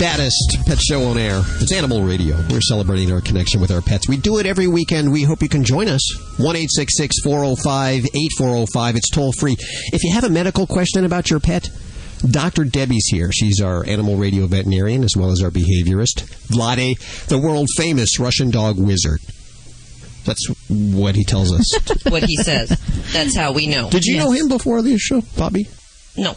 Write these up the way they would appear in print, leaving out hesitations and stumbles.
baddest pet show on air. It's Animal Radio. We're celebrating our connection with our pets. We do it every weekend. We hope you can join us. 1-866-405-8405. It's toll free. If you have a medical question about your pet, Dr. Debbie's here. She's our Animal Radio veterinarian as well as our behaviorist. Vladae, the world-famous Russian dog wizard. That's what he tells us. What he says. That's how we know. Did you know him before this show, Bobby? No.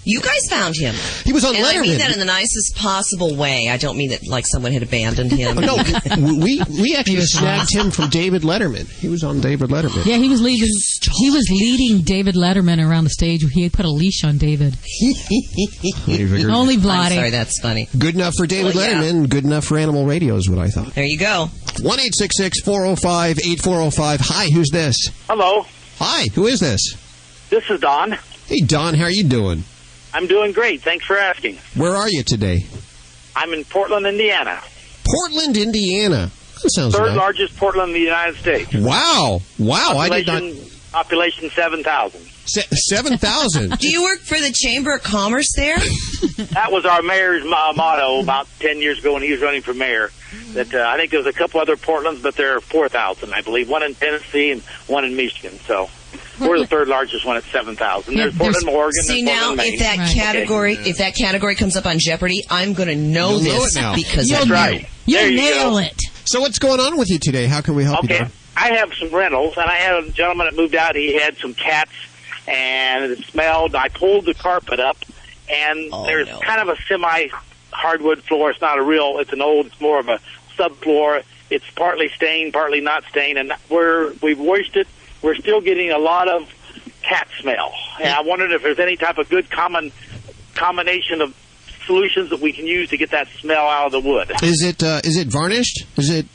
You guys found him. He was on Letterman. I mean that in the nicest possible way. I don't mean that like someone had abandoned him. No, we actually snagged him from David Letterman. He was on David Letterman. Yeah, he was leading David Letterman around the stage. He had put a leash on David. Only Vladae. I'm sorry, that's funny. Good enough for David Letterman. Good enough for Animal Radio is what I thought. There you go. 1-866-405-8405. Hi, who's this? Hello. Hi, who is this? This is Don. Hey, Don, how are you doing? I'm doing great. Thanks for asking. Where are you today? I'm in Portland, Indiana. Portland, Indiana. That sounds Third right. largest Portland in the United States. Wow. I did not... Population 7,000. 7,000? Do you work for the Chamber of Commerce there? That was our mayor's motto about 10 years ago when he was running for mayor. That I think there's a couple other Portlands, but there are 4,000, I believe. One in Tennessee and one in Michigan. So we're the third largest one at 7,000. There's Portland, Oregon. See now, if that category comes up on Jeopardy, I'm going to know this because that's right. You'll nail it. So what's going on with you today? How can we help you? Don? I have some rentals, and I had a gentleman that moved out. He had some cats, and it smelled. I pulled the carpet up, and there's kind of a semi-hardwood floor. It's not it's more of a subfloor. It's partly stained, partly not stained, and we've washed it. We're still getting a lot of cat smell. And I wondered if there's any type of good combination of solutions that we can use to get that smell out of the wood. Is it varnished?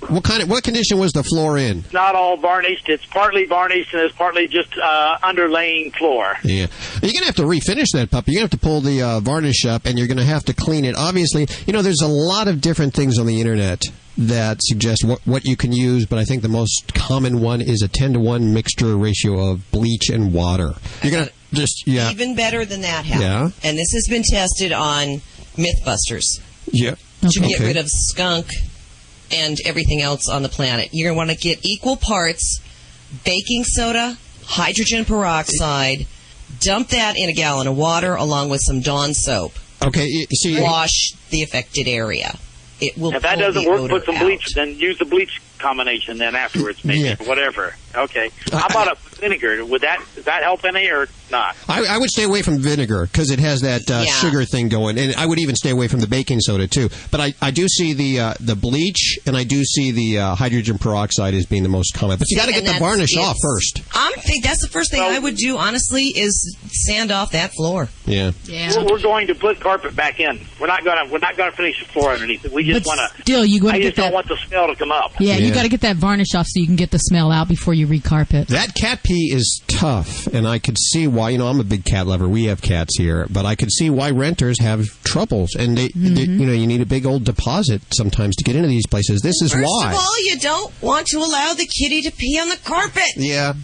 What condition was the floor in? It's not all varnished. It's partly varnished and it's partly just underlaying floor. Yeah. You're going to have to refinish that puppy. You're going to have to pull the varnish up and you're going to have to clean it. Obviously, there's a lot of different things on the internet that suggest what you can use, but I think the most common one is a 10-to-1 mixture ratio of bleach and water. You're going to even better than that, Hal. Yeah. And this has been tested on Mythbusters. Yeah. To get rid of skunk and everything else on the planet. You're going to want to get equal parts baking soda, hydrogen peroxide, dump that in a gallon of water along with some Dawn soap. Okay. Wash the affected area. It will. If that doesn't work, put some bleach. Then use the bleach combination. Then afterwards, maybe whatever. Okay. How about a vinegar? Does that help any or not? I would stay away from vinegar because it has that sugar thing going, and I would even stay away from the baking soda too. But I do see the bleach, and I do see the hydrogen peroxide as being the most common. But you got to get the varnish off first. I think that's the first thing I would do. Honestly, is sand off that floor. Yeah. We're going to put carpet back in. We're not going to finish the floor underneath it. We just want to. Still, I just don't want the smell to come up. Yeah, you got to get that varnish off so you can get the smell out before you recarpet. That cat pee is tough, and I could see why. I'm a big cat lover. We have cats here, but I could see why renters have troubles, and they you need a big old deposit sometimes to get into these places. This is why. First of all, you don't want to allow the kitty to pee on the carpet. Yeah.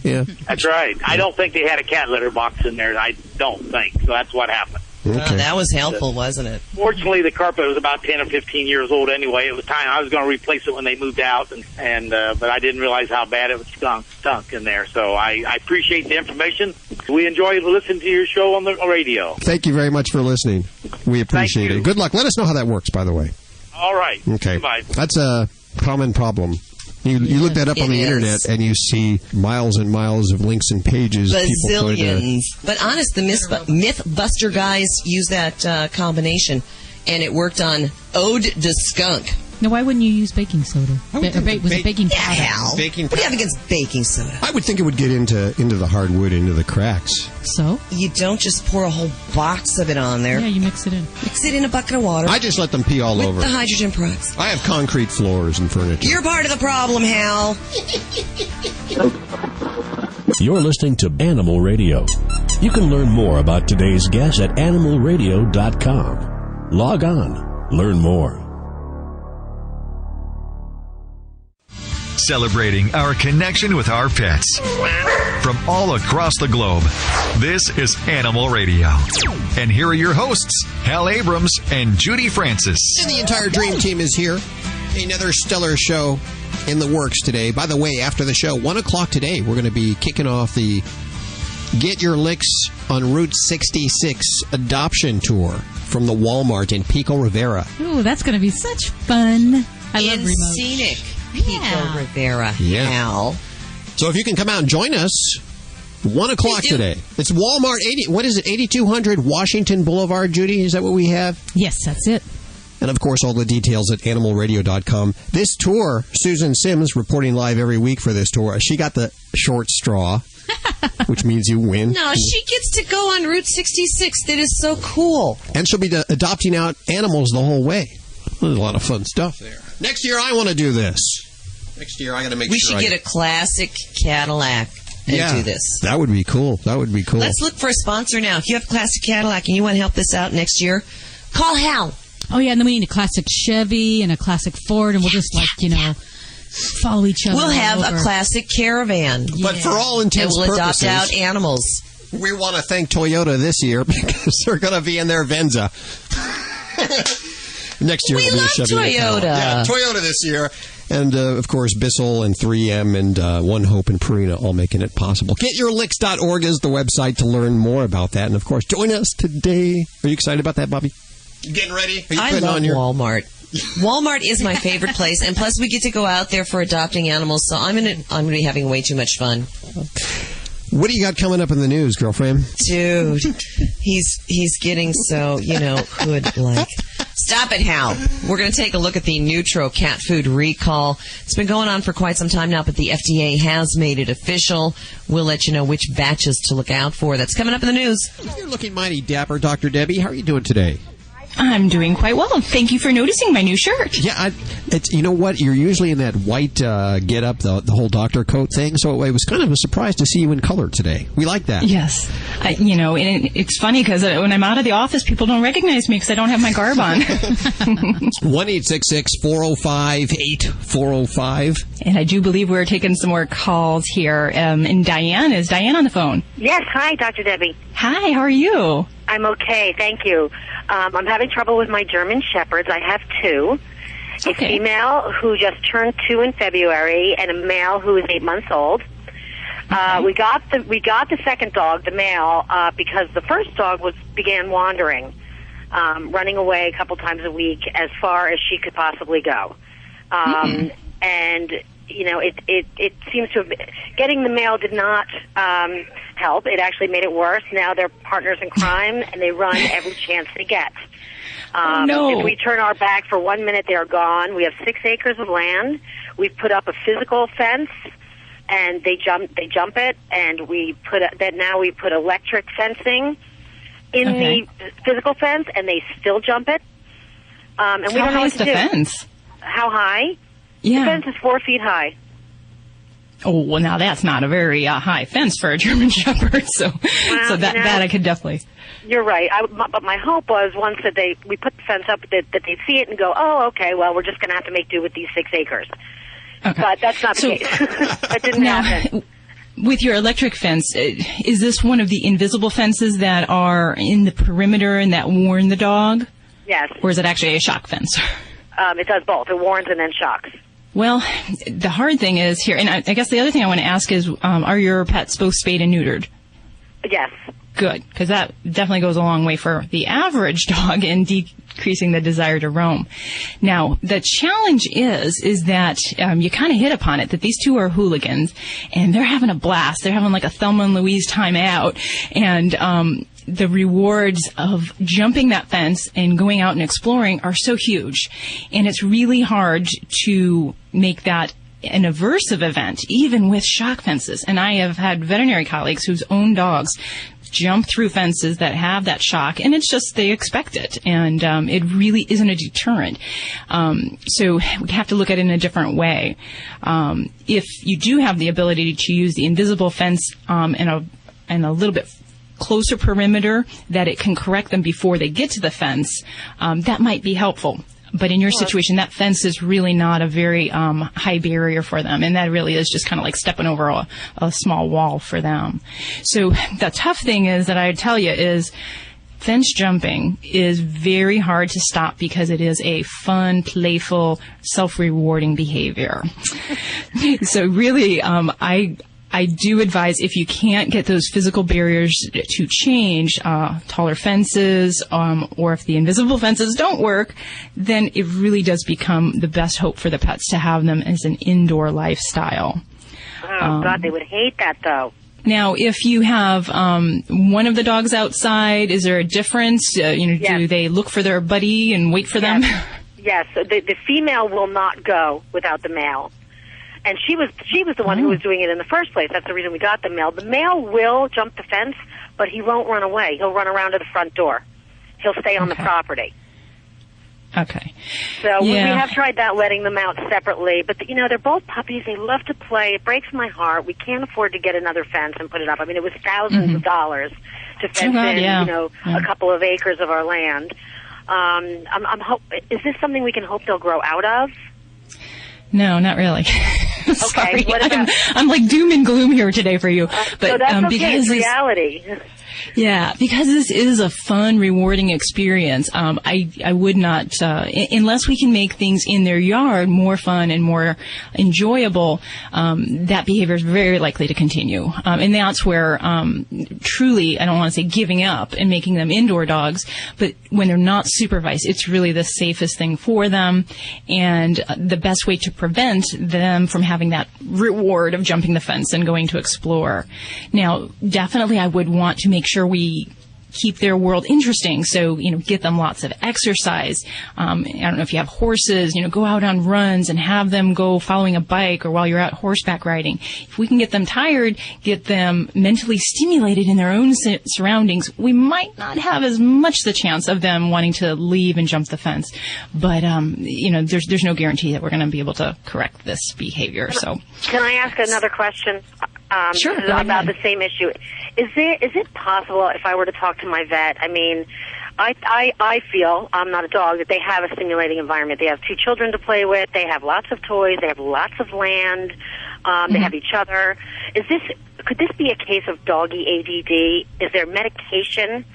That's right. I don't think they had a cat litter box in there. I don't think. So that's what happened. Okay. That was helpful, wasn't it? Fortunately, the carpet was about 10 or 15 years old anyway. It was time. I was going to replace it when they moved out, but I didn't realize how bad it was stunk in there. So I appreciate the information. We enjoy listening to your show on the radio. Thank you very much for listening. We appreciate it. Good luck. Let us know how that works, by the way. All right. Okay. Bye. That's a common problem. You look that up on the internet and you see miles and miles of links and pages. Bazillions. But honest, the Mythbuster guys use that combination, and it worked on Ode de Skunk. Now, why wouldn't you use baking soda? Was it baking powder? Hal. What do you have against baking soda? I would think it would get into the hardwood, into the cracks. So? You don't just pour a whole box of it on there. Yeah, you mix it in. Mix it in a bucket of water. I just let them pee all over. With the hydrogen peroxide. I have concrete floors and furniture. You're part of the problem, Hal. You're listening to Animal Radio. You can learn more about today's guest at animalradio.com. Log on. Learn more. celebrating our connection with our pets. From all across the globe, this is Animal Radio. And here are your hosts, Hal Abrams and Judy Francis. And the entire Dream Team is here. Another stellar show in the works today. By the way, after the show, 1 o'clock today, we're going to be kicking off the Get Your Licks on Route 66 adoption tour from the Walmart in Pico Rivera. Ooh, that's going to be such fun. I love in remote. scenic Pico Rivera. Yeah. Hal. So if you can come out and join us, 1 o'clock today. It's Walmart, 8200 Washington Boulevard, Judy? Is that what we have? Yes, that's it. And, of course, all the details at animalradio.com. This tour, Susan Sims reporting live every week for this tour. She got the short straw, which means you win. No, she gets to go on Route 66. That is so cool. And she'll be adopting out animals the whole way. There's a lot of fun stuff there. Next year, I want to do this. Next year, I got to make We sure should get a classic Cadillac and do this. That would be cool. That would be cool. Let's look for a sponsor now. If you have a classic Cadillac and you want to help this out next year, call Hal. Oh, yeah, and then we need a classic Chevy and a classic Ford, and we'll just, follow each other. We'll have over. a classic Caravan. But for all intents and we'll purposes, adopt out animals. We want to thank Toyota this year because they're going to be in their Venza. Next year We will be a love Chevy. Toyota. Yeah, Toyota this year. And, of course, Bissell and 3M and One Hope and Purina all making it possible. GetYourLicks.org is the website to learn more about that. And, of course, join us today. Are you excited about that, Bobby? You getting ready? Are you I putting love on your... Walmart. Walmart is my favorite place, and plus we get to go out there for adopting animals, so I'm gonna be having way too much fun. What do you got coming up in the news, girlfriend? Dude, he's getting so, hood-like. Stop it, Hal. We're going to take a look at the Nutro cat food recall. It's been going on for quite some time now, but the FDA has made it official. We'll let you know which batches to look out for. That's coming up in the news. You're looking mighty dapper, Dr. Debbie. How are you doing today? I'm doing quite well. Thank you for noticing my new shirt. Yeah, it's you know what? You're usually in that white get-up, the whole doctor coat thing, so it was kind of a surprise to see you in color today. We like that. Yes. And it's funny because when I'm out of the office, people don't recognize me because I don't have my garb on. 1-866-405-8405. And I do believe we're taking some more calls here. And is Diane on the phone? Yes. Hi, Dr. Debbie. Hi, how are you? I'm okay, thank you. I'm having trouble with my German Shepherds. I have two. A female who just turned 2 in February, and a male who is 8 months old. We got the second dog, the male, because the first dog began wandering, running away a couple times a week, as far as she could possibly go. And it seems to have been, getting the male did not help. It actually made it worse. Now they're partners in crime, and they run every chance they get. No. If we turn our back for 1 minute, they're gone. We have 6 acres of land. We've put up a physical fence, and they jump it. And now we put electric fencing in the physical fence, and they still jump it. And we don't know what to do. How high is the fence? How high? Yeah. The fence is 4 feet high. Oh, well, now that's not a very high fence for a German Shepherd, so that I could definitely... You're right. But my hope was once that we put the fence up, that they'd see it and go, oh, okay, well, we're just going to have to make do with these 6 acres. Okay. But that's not the case. That didn't happen. With your electric fence, is this one of the invisible fences that are in the perimeter and that warn the dog? Yes. Or is it actually a shock fence? It does both. It warns and then shocks. Well, the hard thing is here, and I guess the other thing I want to ask is, are your pets both spayed and neutered? Yes. Good, because that definitely goes a long way for the average dog in decreasing the desire to roam. Now, the challenge is that you kind of hit upon it, that these two are hooligans, and they're having a blast. They're having like a Thelma and Louise time out, and the rewards of jumping that fence and going out and exploring are so huge. And it's really hard to make that an aversive event, even with shock fences. And I have had veterinary colleagues whose own dogs jump through fences that have that shock, and it's just they expect it, and it really isn't a deterrent. So we have to look at it in a different way. If you do have the ability to use the invisible fence and a little bit closer perimeter that it can correct them before they get to the fence, that might be helpful. But in your situation, that fence is really not a very high barrier for them, and that really is just kind of like stepping over a small wall for them. So the tough thing is that I would tell you is fence jumping is very hard to stop because it is a fun, playful, self-rewarding behavior. So really, I do advise if you can't get those physical barriers to change, taller fences, or if the invisible fences don't work, then it really does become the best hope for the pets to have them as an indoor lifestyle. Oh, God, they would hate that, though. Now, if you have one of the dogs outside, is there a difference? Yes. Do they look for their buddy and wait for them? Yes, the female will not go without the male. And she was the one who was doing it in the first place. That's the reason we got the male. The male will jump the fence, but he won't run away. He'll run around to the front door. He'll stay on the property. Okay. So we have tried that, letting them out separately. But, they're both puppies. They love to play. It breaks my heart. We can't afford to get another fence and put it up. I mean, it was thousands of dollars to fence a couple of acres of our land. Is this something we can hope they'll grow out of? No, not really. Sorry. Okay, what about... I'm like doom and gloom here today for you. But so that's okay, because it's reality. Yeah, because this is a fun, rewarding experience. I would not, unless we can make things in their yard more fun and more enjoyable, that behavior is very likely to continue. And that's where, truly, I don't want to say giving up and making them indoor dogs, but when they're not supervised, it's really the safest thing for them and the best way to prevent them from having that reward of jumping the fence and going to explore. Now, definitely I would want to make sure we keep their world interesting. So, get them lots of exercise. I don't know if you have horses, go out on runs and have them go following a bike or while you're out horseback riding. If we can get them tired, get them mentally stimulated in their own surroundings, we might not have as much the chance of them wanting to leave and jump the fence. But, there's no guarantee that we're going to be able to correct this behavior. So, can I ask another question? Sure. About the same issue. Is it possible, if I were to talk to my vet, I mean, I feel, I'm not a dog, that they have a stimulating environment. They have 2 children to play with. They have lots of toys. They have lots of land. They have each other. Could this be a case of doggy ADD? Is there medication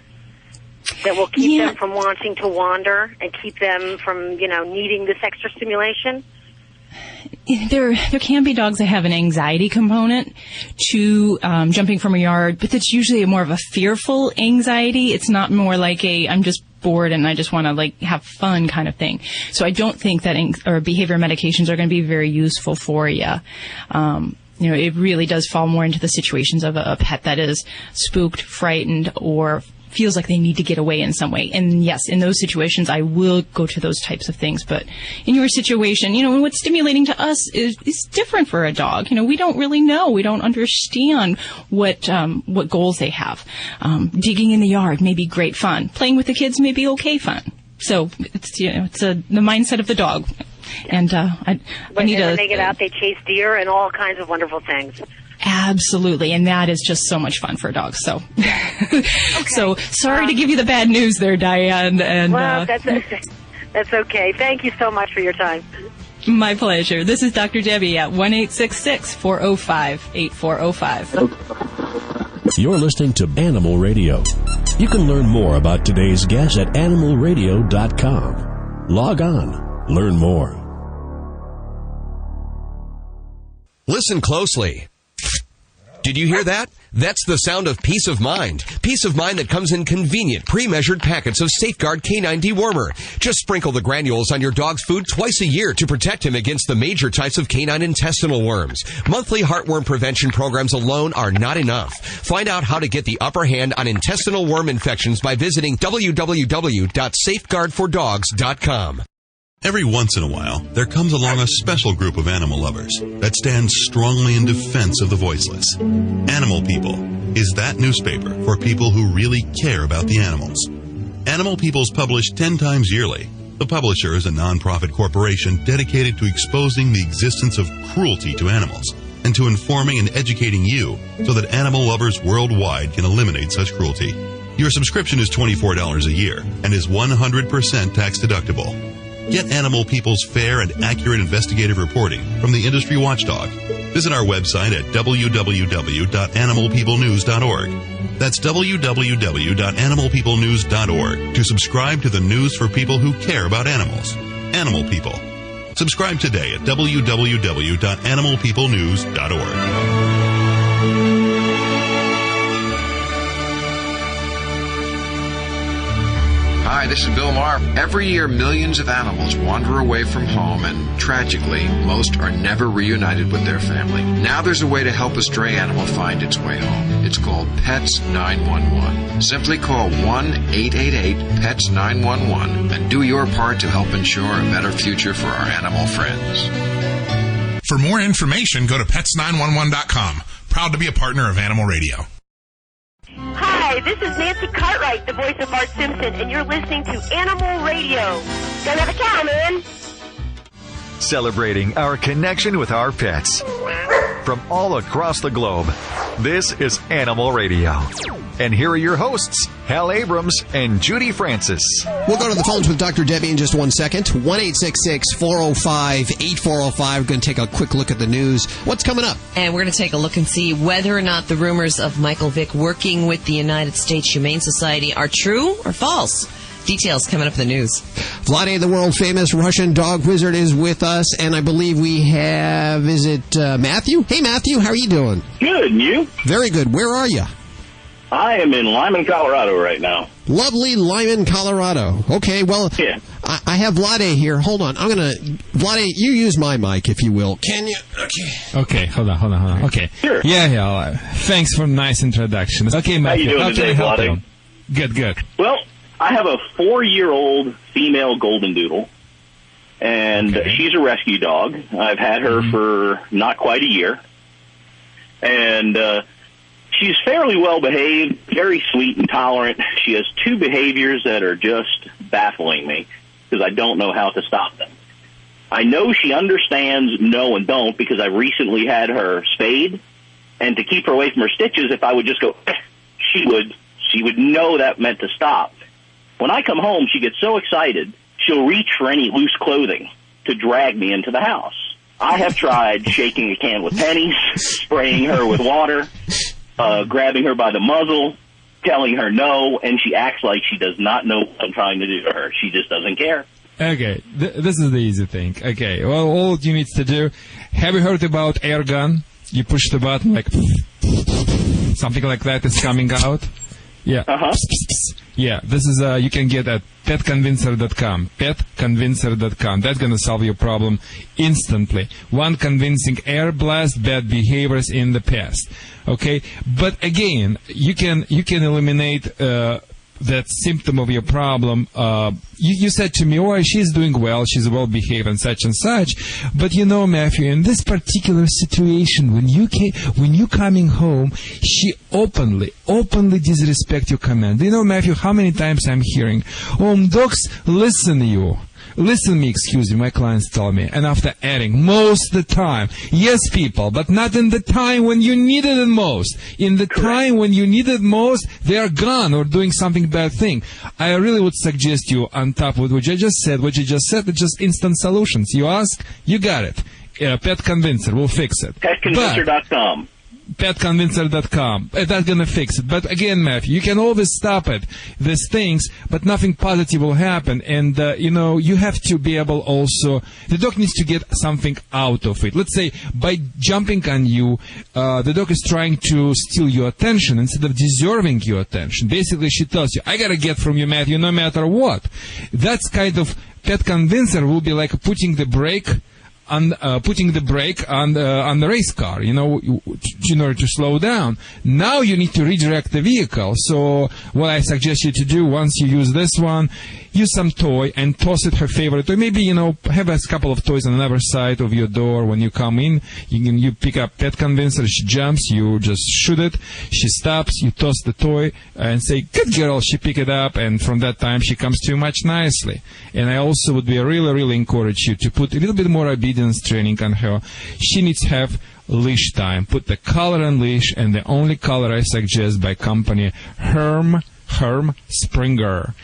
that will keep them from wanting to wander and keep them from, needing this extra stimulation? There can be dogs that have an anxiety component to jumping from a yard, but it's usually more of a fearful anxiety. It's not more like I'm just bored and I just want to have fun kind of thing. So I don't think that behavior medications are going to be very useful for you. It really does fall more into the situations of a pet that is spooked, frightened, or feels like they need to get away in some way. And yes, in those situations, I will go to those types of things. But in your situation, what's stimulating to us is different for a dog. We don't really know. We don't understand what goals they have. Digging in the yard may be great fun. Playing with the kids may be okay fun. So it's the mindset of the dog. And when they get out, they chase deer and all kinds of wonderful things. Absolutely, and that is just so much fun for dogs. So, So sorry to give you the bad news there, Diane. And that's okay. Thank you so much for your time. My pleasure. This is Dr. Debbie at 1-866-405-8405. You're listening to Animal Radio. You can learn more about today's guest at animalradio.com. Log on. Learn more. Listen closely. Did you hear that? That's the sound of peace of mind. Peace of mind that comes in convenient, pre-measured packets of Safeguard Canine Dewormer. Just sprinkle the granules on your dog's food twice a year to protect him against the major types of canine intestinal worms. Monthly heartworm prevention programs alone are not enough. Find out how to get the upper hand on intestinal worm infections by visiting www.safeguardfordogs.com. Every once in a while, there comes along a special group of animal lovers that stands strongly in defense of the voiceless. Animal People is that newspaper for people who really care about the animals. Animal People is published 10 times yearly. The publisher is a non-profit corporation dedicated to exposing the existence of cruelty to animals and to informing and educating you so that animal lovers worldwide can eliminate such cruelty. Your subscription is $24 a year and is 100% tax deductible. Get Animal People's fair and accurate investigative reporting from the industry watchdog. Visit our website at www.animalpeoplenews.org. That's www.animalpeoplenews.org to subscribe to the news for people who care about animals. Animal People. Subscribe today at www.animalpeoplenews.org. Hi, this is Bill Maher. Every year, millions of animals wander away from home, and tragically, most are never reunited with their family. Now there's a way to help a stray animal find its way home. It's called Pets 911. Simply call 1-888-PETS-911 and do your part to help ensure a better future for our animal friends. For more information, go to pets911.com. Proud to be a partner of Animal Radio. Hi, this is Nancy Cartwright, the voice of Bart Simpson, and you're listening to Animal Radio. Don't have a cow, man. Celebrating our connection with our pets. From all across the globe, this is Animal Radio. And here are your hosts, Hal Abrams and Judy Francis. We'll go to the phones with Dr. Debbie in just 1 second. 1-866-405-8405. We're going to take a quick look at the news. What's coming up? And we're going to take a look and see whether or not the rumors of Michael Vick working with the United States Humane Society are true or false. Details coming up in the news. Vladae, the world-famous Russian dog wizard, is with us, and I believe we have, is it Matthew? Hey, Matthew, how are you doing? Good, and you? Very good. Where are you? I am in Lyman, Colorado right now. Lovely Lyman, Colorado. Okay, well, yeah. I have Vladae here. Hold on. Vladae, you use my mic, if you will. Can you? Okay, hold on. Okay. Sure. Yeah. Thanks for nice introduction. Okay, Matthew, how you doing today, Vladae? Good. Well, I have a 4-year-old female golden doodle, and she's a rescue dog. I've had her for not quite a year, and she's fairly well behaved, very sweet and tolerant. She has 2 behaviors that are just baffling me because I don't know how to stop them. I know she understands no and don't because I recently had her spayed, and to keep her away from her stitches, if I would just go, she would know that meant to stop. When I come home, she gets so excited, she'll reach for any loose clothing to drag me into the house. I have tried shaking a can with pennies, spraying her with water, grabbing her by the muzzle, telling her no, and she acts like she does not know what I'm trying to do to her. She just doesn't care. Okay, this is the easy thing. Okay, well, all you need to do, have you heard about air gun? You push the button, like, something like that is coming out. Yeah. Yeah, this is, you can get at petconvincer.com. Petconvincer.com. That's going to solve your problem instantly. One convincing air blast, bad behaviors in the past. Okay? But again, you can eliminate that symptom of your problem. You said to me, oh, she's doing well, she's well behaved and such. But you know, Matthew, in this particular situation, when you coming home, she openly disrespect your command. You know, Matthew, how many times I'm hearing, dogs, listen me, my clients tell me. And after adding, most of the time, yes, people, but not in the time when you need it most. In the time when you need it most, they are gone or doing something bad thing. I really would suggest you, on top of what you just said, it's just instant solutions. You ask, you got it. Pet Convincer will fix it. PetConvincer.com. PetConvincer.com. That's going to fix it. But again, Matthew, you can always stop it, these things, but nothing positive will happen. And, you have to be able also, the dog needs to get something out of it. Let's say by jumping on you, the dog is trying to steal your attention instead of deserving your attention. Basically, she tells you, I got to get from you, Matthew, no matter what. That's kind of, Pet Convincer will be like putting the brake on the race car, in order to slow down. Now you need to redirect the vehicle. So what I suggest you to do, once you use this one, use some toy and toss it her favorite toy. Maybe, have a couple of toys on the other side of your door when you come in. You pick up Pet Convincer, she jumps, you just shoot it, she stops, you toss the toy and say, good girl, she pick it up, and from that time she comes to you much nicely. And I also would be really, really encourage you to put a little bit more obedience training on her. She needs to have leash time. Put the collar on leash, and the only collar I suggest by company Herm Herm Springer.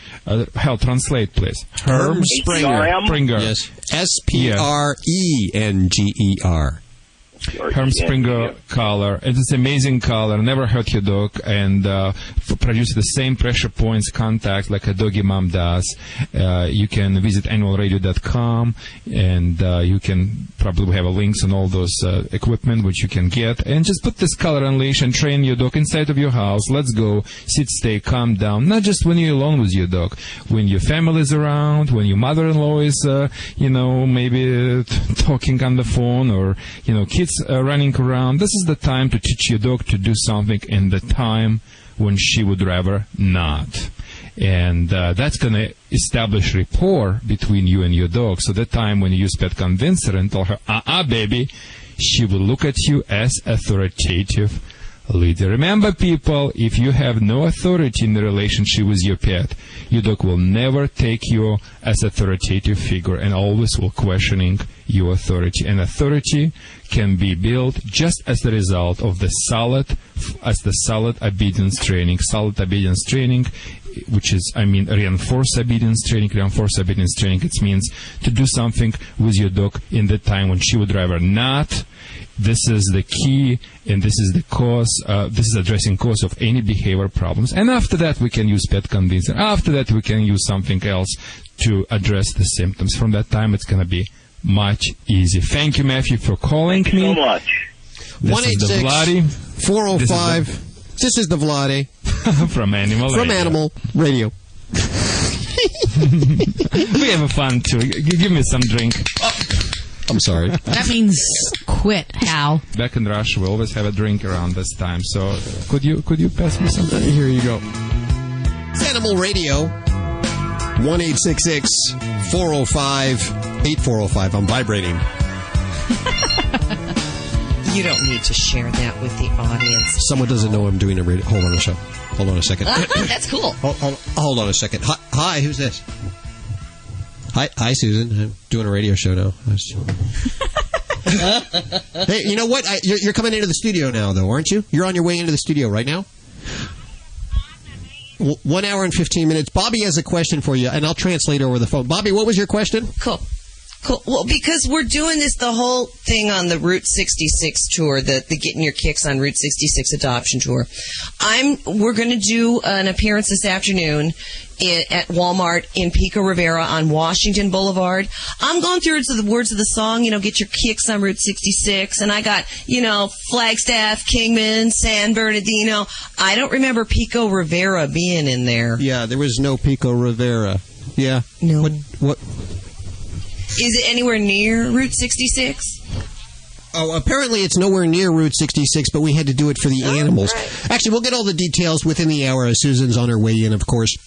Hal, translate, please. Herm Springer. Yes. Sprenger. Herm Springer collar. It's an amazing collar. Never hurt your dog, and produces the same pressure points contact like a doggy mom does. You can visit animalradio.com, and you can probably have links on all those equipment which you can get. And just put this collar on leash and train your dog inside of your house. Let's go. Sit, stay, calm down. Not just when you're alone with your dog. When your family is around, when your mother-in-law is, maybe talking on the phone, or, kids running around. This is the time to teach your dog to do something in the time when she would rather not. And that's going to establish rapport between you and your dog. So that time when you use pet convincer and tell her, baby, she will look at you as authoritative leader. Remember, people, if you have no authority in the relationship with your pet, your dog will never take you as authoritative figure and always will questioning your authority. And authority can be built just as the result of the solid obedience training. Solid obedience training, which is, reinforced obedience training. Reinforced obedience training, it means to do something with your dog in the time when she would rather not. This is the key, and this is the cause. This is addressing cause of any behavior problems. And after that, we can use pet convincer. After that, we can use something else to address the symptoms. From that time, it's going to be much easier. Thank you, Matthew, for calling me. Thank you so much. This is the Vladae. 405. This is the Vladae. From Animal Radio. We have fun, too. Give me some drink. I'm sorry. That means quit, Hal. Back in Russia, we always have a drink around this time. So could you pass me something? Here you go. It's Animal Radio. 1-866-405-8405. I'm vibrating. You don't need to share that with the audience. Someone doesn't know I'm doing a radio. Hold on a second. Hold on a second. That's cool. Hold on a second. Hi, who's this? Hi, Susan. I'm doing a radio show now. Hey, you know what? You're coming into the studio now, though, aren't you? You're on your way into the studio right now? 1 hour and 15 minutes. Bobby has a question for you, and I'll translate over the phone. Bobby, what was your question? Cool. Well, because we're doing the whole thing on the Route 66 tour, the Getting Your Kicks on Route 66 adoption tour. We're going to do an appearance this afternoon at Walmart in Pico Rivera on Washington Boulevard. I'm going through the words of the song, get your kicks on Route 66, and I got, Flagstaff, Kingman, San Bernardino. I don't remember Pico Rivera being in there. Yeah, there was no Pico Rivera. Yeah. No. What? Is it anywhere near Route 66? Oh, apparently it's nowhere near Route 66, but we had to do it for the animals. Right. Actually, we'll get all the details within the hour as Susan's on her way in, of course.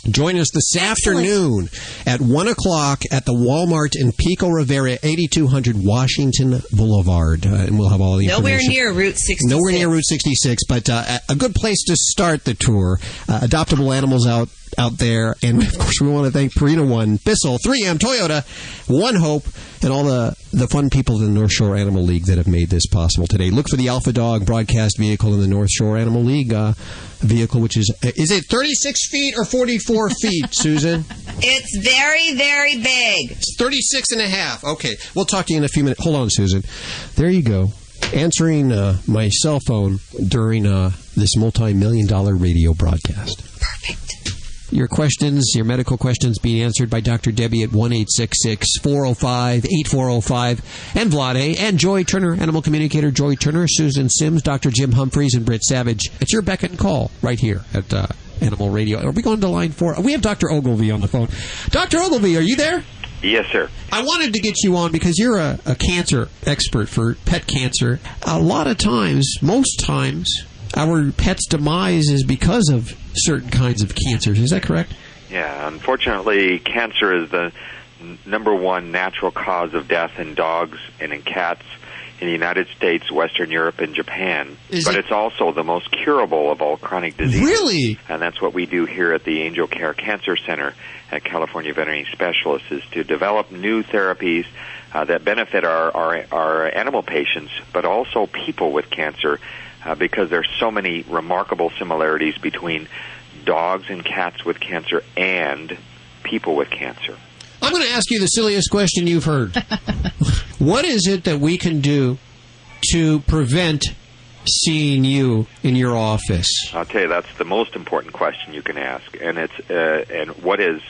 Join us this afternoon at 1 o'clock at the Walmart in Pico Rivera, 8200 Washington Boulevard. And we'll have all the information. Nowhere near Route 66. Nowhere near Route 66, but a good place to start the tour. Adoptable animals out there. And, of course, we want to thank Purina One, Bissell, 3M, Toyota, One Hope, and all the fun people in the North Shore Animal League that have made this possible today. Look for the Alpha Dog broadcast vehicle in the North Shore Animal League vehicle, which is it 36 feet or 44 feet, Susan? It's very, very big. It's 36 and a half. Okay, we'll talk to you in a few minutes. Hold on, Susan. There you go. Answering my cell phone during this multi-million-dollar radio broadcast. Perfect. Your questions, your medical questions being answered by Dr. Debbie at 1-866-405-8405. And Vladae and Joy Turner, animal communicator Joy Turner, Susan Sims, Dr. Jim Humphreys, and Britt Savage. It's your beck and call right here at Animal Radio. Are we going to line 4? We have Dr. Ogilvie on the phone. Dr. Ogilvie, are you there? Yes, sir. I wanted to get you on because you're a cancer expert for pet cancer. A lot of times, most times, our pet's demise is because of certain kinds of cancers. Is that correct? Yeah, unfortunately, cancer is the number one natural cause of death in dogs and in cats in the United States, Western Europe, and Japan. It's also the most curable of all chronic diseases. Really? And that's what we do here at the Angel Care Cancer Center at California Veterinary Specialists, is to develop new therapies that benefit our animal patients, but also people with cancer, because there's so many remarkable similarities between dogs and cats with cancer and people with cancer. I'm going to ask you the silliest question you've heard. What is it that we can do to prevent seeing you in your office? I'll tell you, that's the most important question you can ask, and it's and what is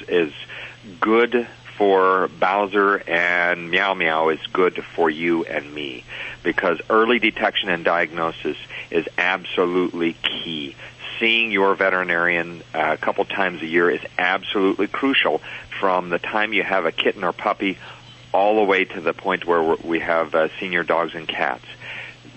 good for Bowser and Meow Meow is good for you and me, because early detection and diagnosis is absolutely key. Seeing your veterinarian a couple times a year is absolutely crucial, from the time you have a kitten or puppy all the way to the point where we have senior dogs and cats.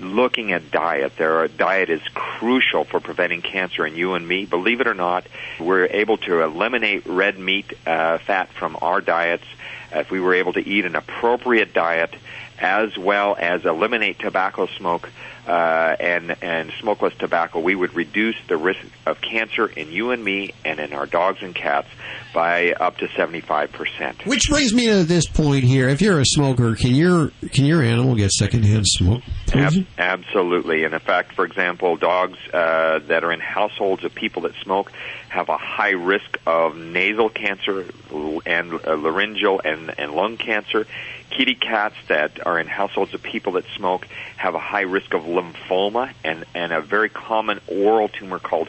Looking at diet, diet is crucial for preventing cancer in you and me. Believe it or not, we're able to eliminate red meat fat from our diets if we were able to eat an appropriate diet, as well as eliminate tobacco smoke and smokeless tobacco. We would reduce the risk of cancer in you and me and in our dogs and cats by up to 75%. Which brings me to this point here. If you're a smoker, can your animal get secondhand smoke poison? Absolutely. And in fact, for example, dogs that are in households of people that smoke have a high risk of nasal cancer and laryngeal and lung cancer. Kitty cats that are in households of people that smoke have a high risk of lymphoma and a very common oral tumor called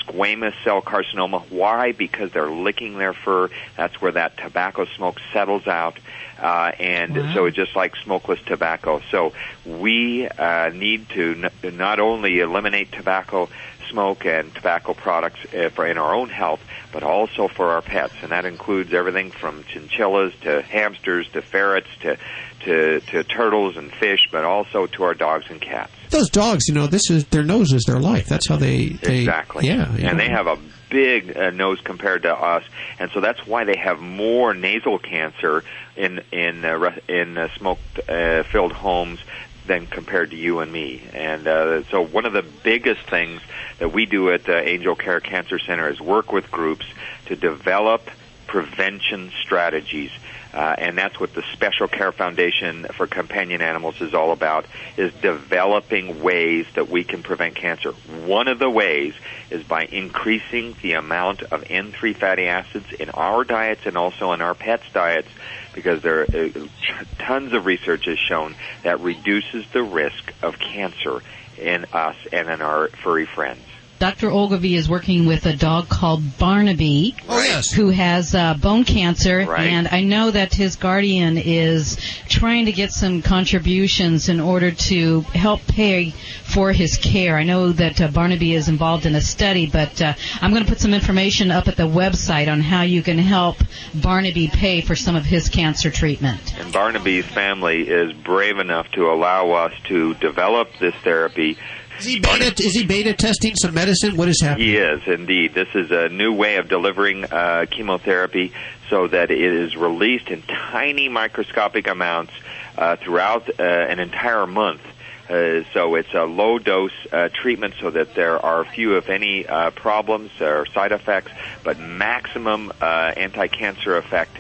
squamous cell carcinoma. Why? Because they're licking their fur. That's where that tobacco smoke settles out. So it's just like smokeless tobacco. So we need to not only eliminate tobacco smoke and tobacco products for in our own health, but also for our pets, and that includes everything from chinchillas to hamsters to ferrets to turtles and fish, but also to our dogs and cats. Those dogs, their nose is their life. That's how they exactly. Yeah, and they have a big nose compared to us, and so that's why they have more nasal cancer in smoke-filled homes than compared to you and me. And so one of the biggest things that we do at Angel Care Cancer Center is work with groups to develop prevention strategies. And that's what the Special Care Foundation for Companion Animals is all about, is developing ways that we can prevent cancer. One of the ways is by increasing the amount of N3 fatty acids in our diets and also in our pets' diets, because there tons of research has shown that reduces the risk of cancer in us and in our furry friends. Dr. Ogilvie is working with a dog called Barnaby, who has bone cancer, and I know that his guardian is trying to get some contributions in order to help pay for his care. I know that Barnaby is involved in a study, but I'm going to put some information up at the website on how you can help Barnaby pay for some of his cancer treatment. And Barnaby's family is brave enough to allow us to develop this therapy. Is he beta testing some medicine? What is happening? He is, indeed. This is a new way of delivering chemotherapy so that it is released in tiny microscopic amounts throughout an entire month. So it's a low-dose treatment so that there are few, if any, problems or side effects, but maximum anti-cancer effect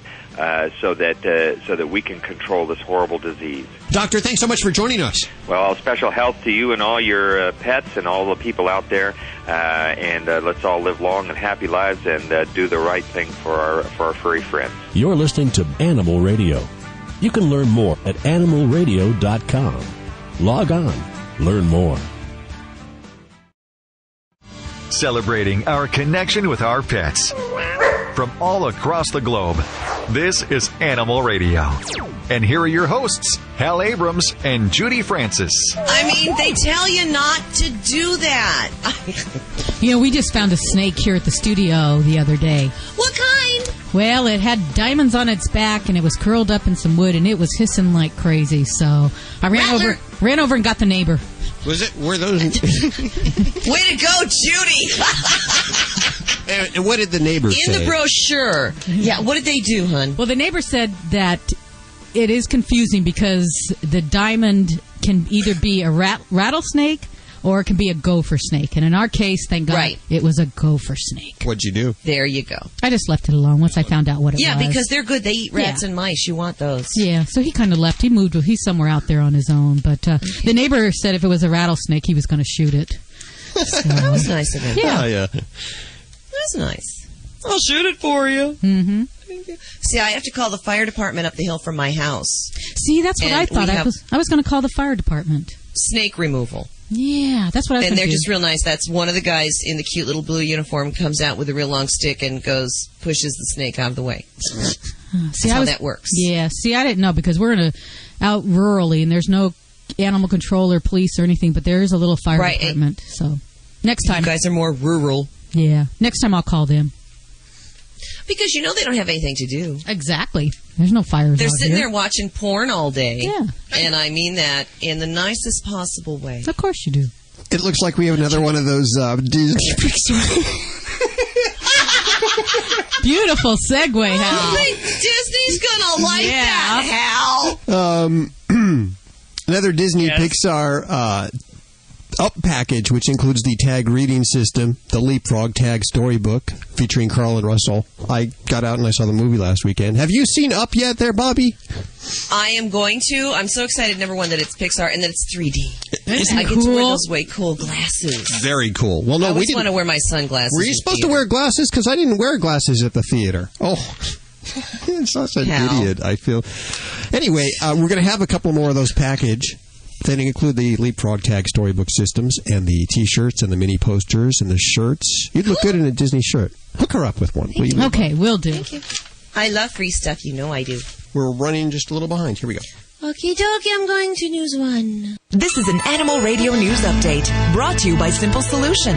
so that we can control this horrible disease. Doctor, thanks so much for joining us. Well, special health to you and all your pets and all the people out there, and let's all live long and happy lives and do the right thing for our furry friends. You're listening to Animal Radio. You can learn more at animalradio.com. Log on. Learn more. Celebrating our connection with our pets. From all across the globe, this is Animal Radio. And here are your hosts, Hal Abrams and Judy Francis. I mean, they tell you not to do that. We just found a snake here at the studio the other day. What kind? Well, it had diamonds on its back, and it was curled up in some wood, and it was hissing like crazy. So I ran over and got the neighbor. Were those? Way to go, Judy! And what did the neighbor say? In the brochure. Yeah, what did they do, hon? Well, the neighbor said that it is confusing because the diamond can either be a rattlesnake or it can be a gopher snake. And in our case, thank God, it was a gopher snake. What'd you do? There you go. I just left it alone once I found out what it was. Yeah, because they're good. They eat rats and mice. You want those. Yeah, so he kind of left. He moved. He's somewhere out there on his own. But the neighbor said if it was a rattlesnake, he was going to shoot it. So, that was nice of him. Yeah. Oh, yeah. is nice. I'll shoot it for you. Mm-hmm. See, I have to call the fire department up the hill from my house. See, that's what I thought. I was going to call the fire department. Snake removal. Yeah, that's what I was And they're do. just real nice. That's one of the guys in the cute little blue uniform comes out with a real long stick and pushes the snake out of the way. That's how that works. Yeah, see, I didn't know because we're out rurally and there's no animal control or police or anything, but there is a little fire department. So next time. You guys are more rural. Yeah, next time I'll call them. Because they don't have anything to do. Exactly. There's no fires They're out sitting here. there watching porn all day. Yeah. And I mean that in the nicest possible way. Of course you do. It looks like we have another one of those Disney Pixar. Beautiful segue, Hal. I think Disney's going to like that, Hal. Another Disney Pixar Up package, which includes the tag reading system, the Leapfrog tag storybook featuring Carl and Russell. I got out and I saw the movie last weekend. Have you seen Up yet there, Bobby? I am going to. I'm so excited, number one, that it's Pixar and that it's 3D. Isn't I it get to wear cool? those way cool glasses. Very cool. Well, no, I we always didn't want to wear my sunglasses. Were you supposed to wear glasses? Because I didn't wear glasses at the theater. Oh, such an idiot, I feel. Anyway, we're going to have a couple more of those package. They include the Leapfrog tag storybook systems and the T-shirts and the mini posters and the shirts. You'd look good in a Disney shirt. Hook her up with one, please. Okay, will do. Thank you. I love free stuff. You know I do. We're running just a little behind. Here we go. Okie dokie, I'm going to News 1. This is an Animal Radio News Update, brought to you by Simple Solution.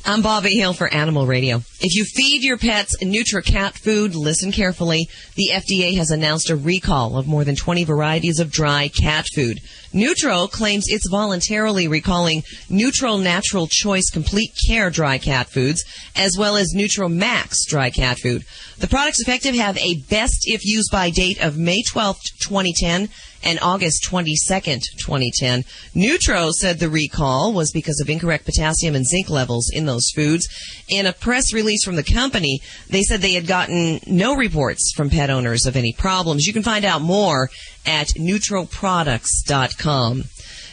I'm Bobby Hill for Animal Radio. If you feed your pets NutriCat food, listen carefully. The FDA has announced a recall of more than 20 varieties of dry cat food. Nutro claims it's voluntarily recalling Nutro Natural Choice Complete Care dry cat foods, as well as Nutro Max dry cat food. The products affected have a best if used by date of May 12th, 2010 and August 22nd, 2010. Nutro said the recall was because of incorrect potassium and zinc levels in those foods. In a press release from the company, they said they had gotten no reports from pet owners of any problems. You can find out more at nutroproducts.com.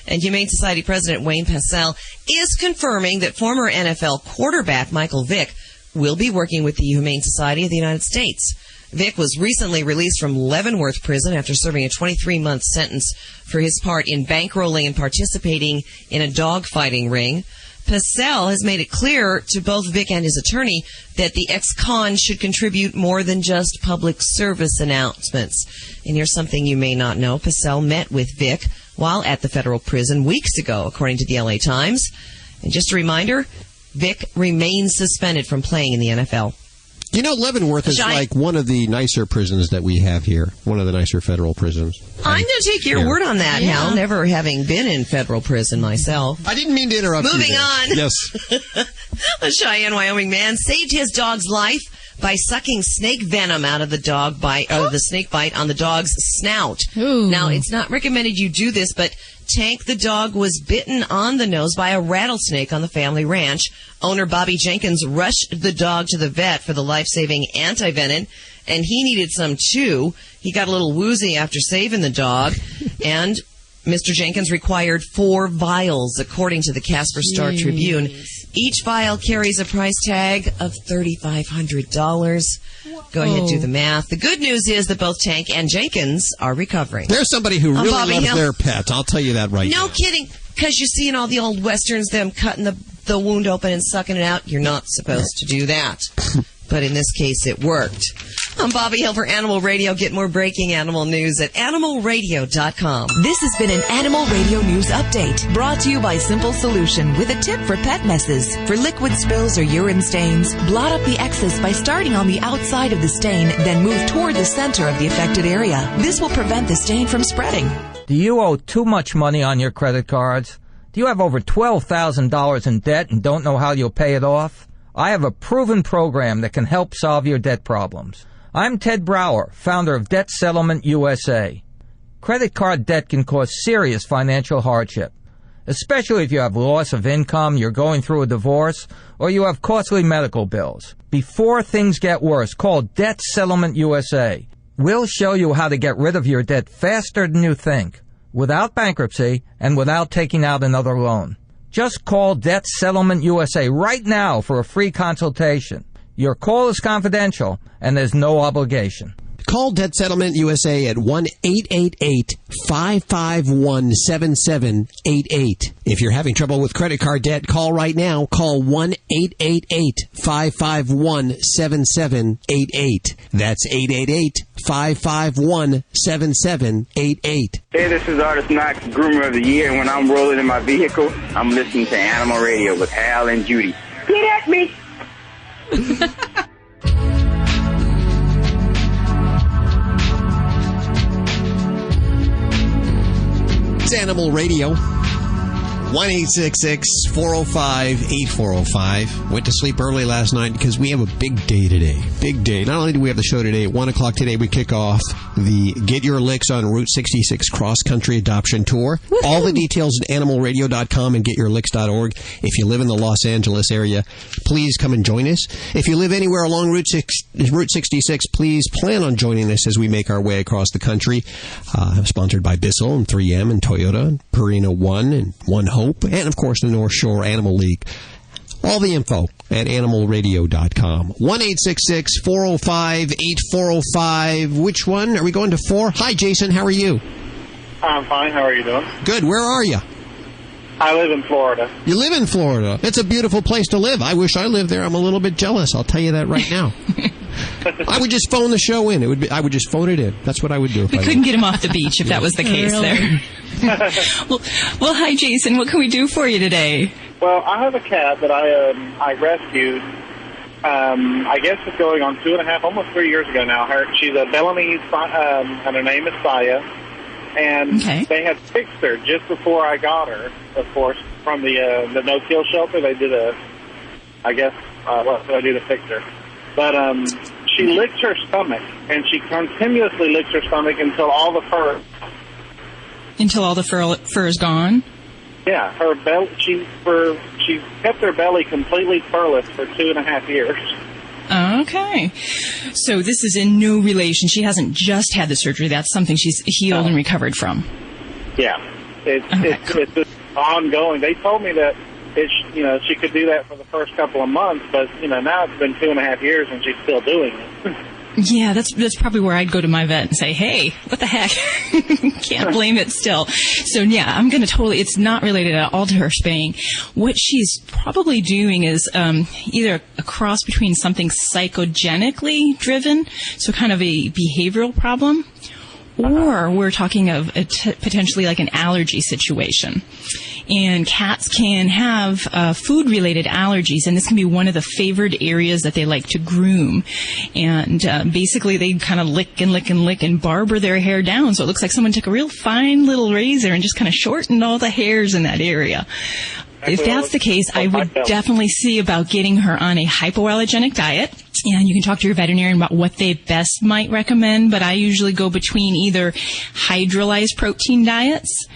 And Humane Society President Wayne Passell is confirming that former NFL quarterback Michael Vick will be working with the Humane Society of the United States. Vick was recently released from Leavenworth Prison after serving a 23-month sentence for his part in bankrolling and participating in a dogfighting ring. Passell has made it clear to both Vick and his attorney that the ex-con should contribute more than just public service announcements. And here's something you may not know. Passell met with Vick while at the federal prison weeks ago, according to the LA Times. And just a reminder, Vick remains suspended from playing in the NFL. You know, Leavenworth is like one of the nicer prisons that we have here. One of the nicer federal prisons. I'm going to take your word on that, Hal, never having been in federal prison myself. I didn't mean to interrupt you. Moving on. Yes. A Cheyenne, Wyoming man saved his dog's life by sucking snake venom out of the the snake bite on the dog's snout. Ooh. Now, it's not recommended you do this, but Tank the dog was bitten on the nose by a rattlesnake on the family ranch. Owner Bobby Jenkins rushed the dog to the vet for the life-saving antivenom, and he needed some too. He got a little woozy after saving the dog, and Mr. Jenkins required 4 vials, according to the Casper Star Tribune. Each vial carries a price tag of $3,500. Go ahead, do the math. The good news is that both Tank and Jenkins are recovering. There's somebody who really Bobby loves Hill. their pets. I'll tell you that right now. No kidding. Because you see in all the old westerns them cutting the wound open and sucking it out. You're not supposed to do that. But in this case, it worked. I'm Bobby Hill for Animal Radio. Get more breaking animal news at animalradio.com. This has been an Animal Radio News Update, brought to you by Simple Solution with a tip for pet messes. For liquid spills or urine stains, blot up the excess by starting on the outside of the stain, then move toward the center of the affected area. This will prevent the stain from spreading. Do you owe too much money on your credit cards? Do you have over $12,000 in debt and don't know how you'll pay it off? I have a proven program that can help solve your debt problems. I'm Ted Brower, founder of Debt Settlement USA. Credit card debt can cause serious financial hardship, especially if you have loss of income, you're going through a divorce, or you have costly medical bills. Before things get worse, call Debt Settlement USA. We'll show you how to get rid of your debt faster than you think, without bankruptcy and without taking out another loan. Just call Debt Settlement USA right now for a free consultation. Your call is confidential, and there's no obligation. Call Debt Settlement USA at 1-888-551-7788. If you're having trouble with credit card debt, call right now. Call 1-888-551-7788. That's 888-551-7788. Hey, this is Artist Knox, Groomer of the Year, and when I'm rolling in my vehicle, I'm listening to Animal Radio with Hal and Judy. Get at me! It's Animal Radio. 1-866-405-8405. Went to sleep early last night because we have a big day today. Big day. Not only do we have the show today, at 1 o'clock today we kick off the Get Your Licks on Route 66 cross-country adoption tour. Woo-hoo! All the details at animalradio.com and getyourlicks.org. If you live in the Los Angeles area, please come and join us. If you live anywhere along Route 66, please plan on joining us as we make our way across the country. Sponsored by Bissell and 3M and Toyota and Purina One and One Hope. And, of course, the North Shore Animal League. All the info at animalradio.com. 1-866-405-8405. Which one? Are we going to 4? Hi, Jason. How are you? I'm fine. How are you doing? Good. Where are you? I live in Florida. You live in Florida. It's a beautiful place to live. I wish I lived there. I'm a little bit jealous. I'll tell you that right now. I would just phone the show in. I would just phone it in. That's what I would do. We couldn't get him off the beach if that was the case there. Well, hi, Jason. What can we do for you today? Well, I have a cat that I rescued. I guess it's going on 2.5, almost 3 years ago now. She's a Balinese, and her name is Saya. And they had fixed her just before I got her, of course, from the no-kill shelter. They did to fix her. But she licks her stomach, and she continuously licks her stomach until all the fur... Until all the fur is gone? Yeah, her belly. She kept her belly completely furless for 2.5 years. Okay. So this is in no relation. She hasn't just had the surgery. That's something she's healed and recovered from. Yeah. It's ongoing. They told me that she could do that for the first couple of months, but now it's been 2.5 years and she's still doing it. Yeah, that's probably where I'd go to my vet and say, hey, what the heck? Can't blame it still. So, yeah, I'm going to it's not related at all to her spaying. What she's probably doing is either a cross between something psychogenically driven, so kind of a behavioral problem, or we're talking of potentially like an allergy situation. And cats can have food-related allergies, and this can be one of the favored areas that they like to groom. And basically, they kind of lick and lick and lick and barber their hair down, so it looks like someone took a real fine little razor and just kind of shortened all the hairs in that area. If that's the case, I would definitely see about getting her on a hypoallergenic diet. And you can talk to your veterinarian about what they best might recommend, but I usually go between either hydrolyzed protein diets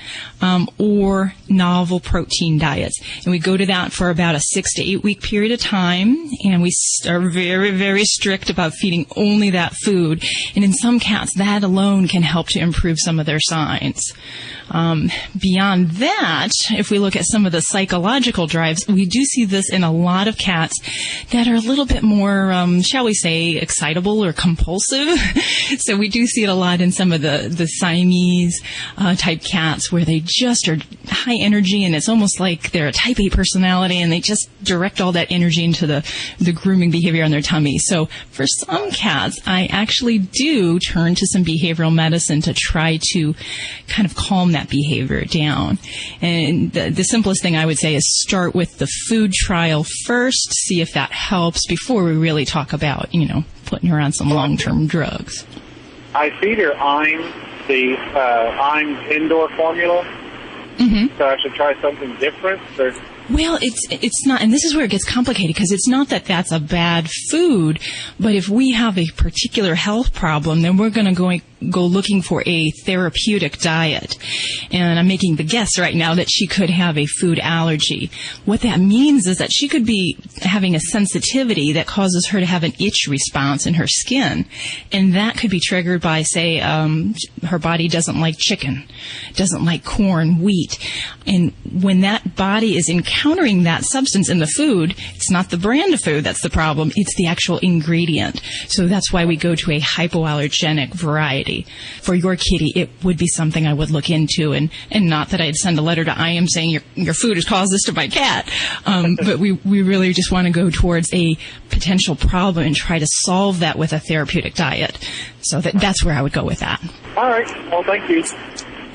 or novel protein diets. And we go to that for about a 6 to 8 week period of time, and we are very, very strict about feeding only that food. And in some cats, that alone can help to improve some of their signs. Beyond that, if we look at some of the psychological drives, we do see this in a lot of cats that are a little bit more, shall we say, excitable or compulsive. So we do see it a lot in some of the Siamese type cats where they just are high energy, and it's almost like they're a type A personality, and they just direct all that energy into the grooming behavior on their tummy. So for some cats, I actually do turn to some behavioral medicine to try to kind of calm that behavior down. And the simplest thing I would say is start with the food trial first, see if that helps before we really talk about, putting her on some long-term drugs. I feed her the IM's indoor formula. Mm-hmm. So I should try something different? Well, it's not, and this is where it gets complicated, because it's not that that's a bad food, but if we have a particular health problem, then we're going to go looking for a therapeutic diet. And I'm making the guess right now that she could have a food allergy. What that means is that she could be having a sensitivity that causes her to have an itch response in her skin. And that could be triggered by, say, her body doesn't like chicken, doesn't like corn, wheat, eat. And when that body is encountering that substance in the food, it's not the brand of food that's the problem, it's the actual ingredient. So that's why we go to a hypoallergenic variety. For your kitty, it would be something I would look into, and not that I'd send a letter to IAM saying your food has caused this to my cat. But we really just want to go towards a potential problem and try to solve that with a therapeutic diet. So that's where I would go with that. All right. Well, thank you.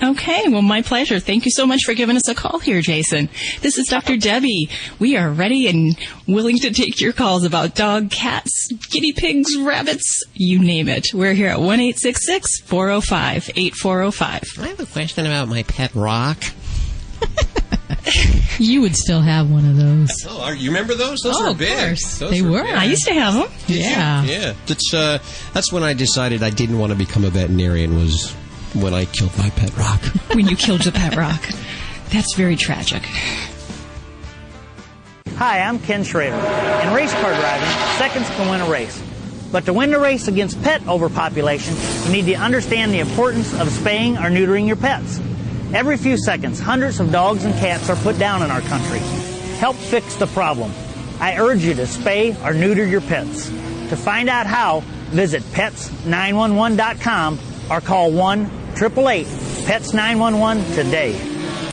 Okay, well, my pleasure. Thank you so much for giving us a call here, Jason. This is Dr. Debbie. We are ready and willing to take your calls about dog, cats, guinea pigs, rabbits, you name it. We're here at 1-866-405-8405. I have a question about my pet rock. You would still have one of those. Oh, you remember those? Those were big. Of course. Those they were. big. I used to have them. Yeah. Yeah. That's when I decided I didn't want to become a veterinarian, was when I killed my pet rock. When you killed the pet rock. That's very tragic. Hi, I'm Ken Schrader. In race car driving, seconds can win a race. But to win the race against pet overpopulation, you need to understand the importance of spaying or neutering your pets. Every few seconds, hundreds of dogs and cats are put down in our country. Help fix the problem. I urge you to spay or neuter your pets. To find out how, visit pets911.com or call 1-888-PETS911 today.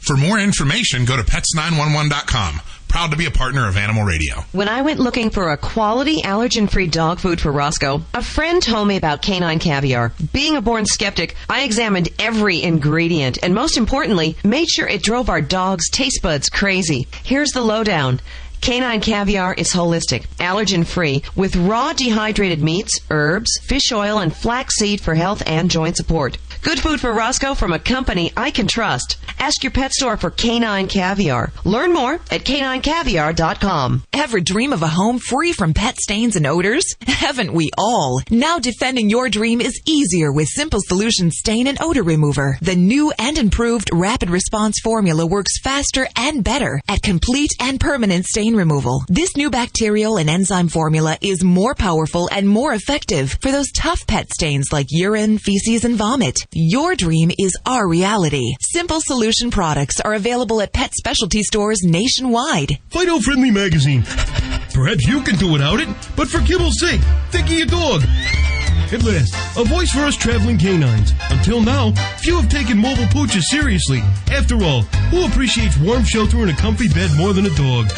For more information, go to pets911.com. Proud to be a partner of Animal Radio. When I went looking for a quality allergen-free dog food for Roscoe, a friend told me about canine caviar. Being a born skeptic, I examined every ingredient and, most importantly, made sure it drove our dog's taste buds crazy. Here's the lowdown. Canine caviar is holistic, allergen-free, with raw dehydrated meats, herbs, fish oil, and flaxseed for health and joint support. Good food for Roscoe from a company I can trust. Ask your pet store for canine caviar. Learn more at caninecaviar.com. Ever dream of a home free from pet stains and odors? Haven't we all? Now defending your dream is easier with Simple Solution Stain and Odor Remover. The new and improved Rapid Response formula works faster and better at complete and permanent stain removal. This new bacterial and enzyme formula is more powerful and more effective for those tough pet stains like urine, feces, and vomit. Your dream is our reality. Simple Solution products are available at pet specialty stores nationwide. Fido Friendly Magazine. Perhaps you can do without it, but for kibble's sake, think of your dog. At last, a voice for us traveling canines. Until now, few have taken mobile pooches seriously. After all, who appreciates warm shelter and a comfy bed more than a dog?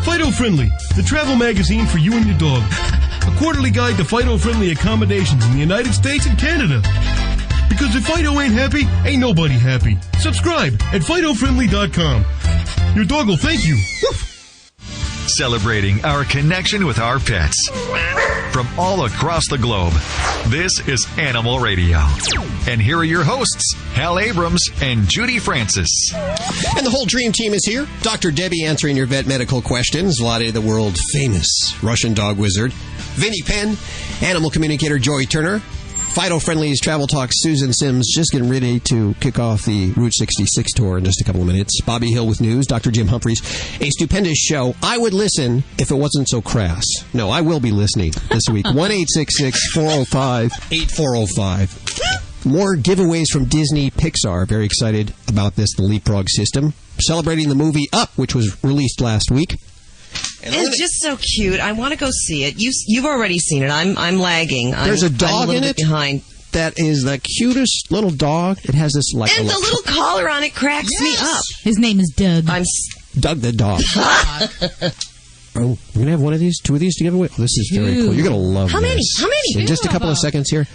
Fido Friendly, the travel magazine for you and your dog. A quarterly guide to Fido-friendly accommodations in the United States and Canada. Because if Fido ain't happy, ain't nobody happy. Subscribe at FidoFriendly.com. Your dog will thank you. Woof. Celebrating our connection with our pets. From all across the globe, this is Animal Radio. And here are your hosts, Hal Abrams and Judy Francis. And the whole dream team is here. Dr. Debbie answering your vet medical questions. Vladae, the world-famous Russian dog wizard. Vinnie Penn, animal communicator Joey Turner. Fido Friendly's Travel Talk, Susan Sims, just getting ready to kick off the Route 66 tour in just a couple of minutes. Bobby Hill with news, Dr. Jim Humphreys. A stupendous show. I would listen if it wasn't so crass. No, I will be listening this week. 1-866-405-8405. More giveaways from Disney Pixar. Very excited about this, the Leapfrog system. Celebrating the movie Up, which was released last week. It's just so cute. I want to go see it. You've already seen it. I'm lagging. There's a dog in it behind. That is the cutest little dog. It has this like and the little collar on it cracks me up. His name is Doug. Doug the dog. Oh, we're gonna have one of these, two of these to give away. Oh, this is very cool. You're gonna love How many? this. How many? In just a couple of seconds here.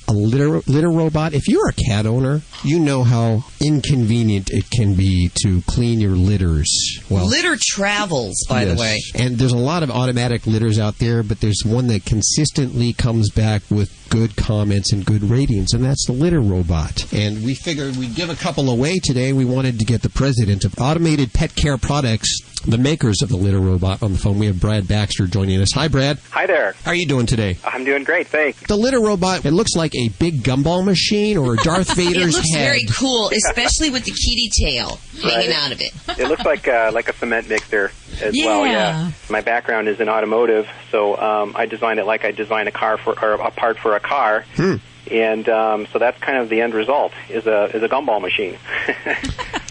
A litter robot. If you're a cat owner, you know how inconvenient it can be to clean your litters. Well, litter travels, by the way. And there's a lot of automatic litters out there, but there's one that consistently comes back with good comments and good ratings, and that's the litter robot. And we figured we'd give a couple away today. We wanted to get the president of Automated Pet Care Products, the makers of the litter robot, on the phone. We have Brad Baxter joining us. Hi, Brad. Hi there. How are you doing today? I'm doing great, thanks. The litter robot, it looks like a big gumball machine or Darth Vader's head. It looks very cool, especially with the kitty tail hanging out of it. It looks like a cement mixer as well, yeah. My background is in automotive, so I designed it like I design a part for a car. And so that's kind of the end result, is a gumball machine.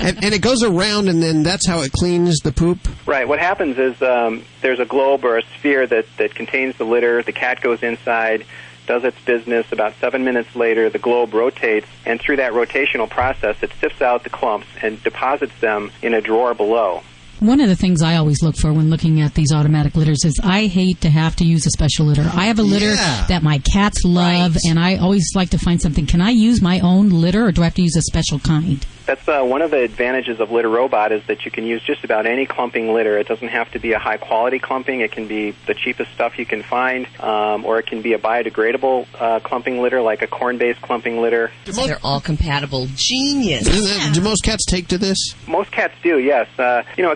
And it goes around, and then that's how it cleans the poop? Right. What happens is there's a globe or a sphere that contains the litter. The cat goes inside, does its business. About 7 minutes later, the globe rotates, and through that rotational process, it sifts out the clumps and deposits them in a drawer below. One of the things I always look for when looking at these automatic litters is I hate to have to use a special litter. I have a litter that my cats love, and I always like to find something. Can I use my own litter, or do I have to use a special kind? That's one of the advantages of Litter Robot is that you can use just about any clumping litter. It doesn't have to be a high-quality clumping. It can be the cheapest stuff you can find, or it can be a biodegradable clumping litter, like a corn-based clumping litter. So they're all compatible. Genius. Do most cats take to this? Most cats do, yes.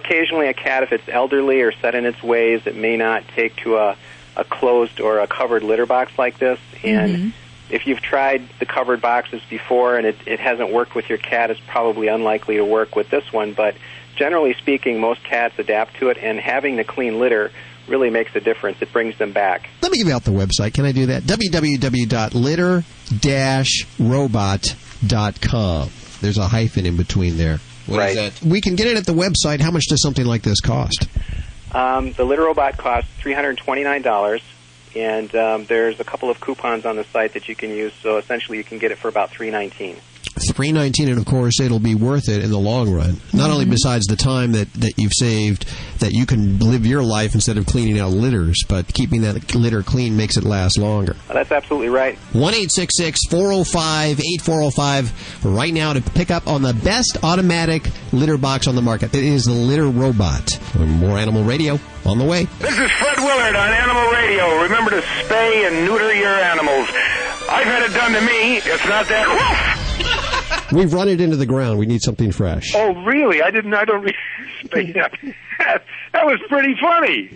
Occasionally a cat, if it's elderly or set in its ways, it may not take to a closed or a covered litter box like this. And if you've tried the covered boxes before and it hasn't worked with your cat, it's probably unlikely to work with this one. But generally speaking, most cats adapt to it, and having the clean litter really makes a difference. It brings them back. Let me give you out the website. Can I do that? www.litter-robot.com. There's a hyphen in between there. What is that? We can get it at the website. How much does something like this cost? The Litter Robot costs $329. And there's a couple of coupons on the site that you can use, so essentially you can get it for about $319. $319, and of course it'll be worth it in the long run. Not only besides the time that you've saved, that you can live your life instead of cleaning out litters, but keeping that litter clean makes it last longer. That's absolutely right. 1-866-405-8405 right now to pick up on the best automatic litter box on the market. It is the Litter Robot. More Animal Radio on the way. This is Fred Willard on Animal Radio. Remember to spay and neuter your animals. I've had it done to me. It's not that rough. We've run it into the ground. We need something fresh. Oh, really? I don't spay that. That was pretty funny.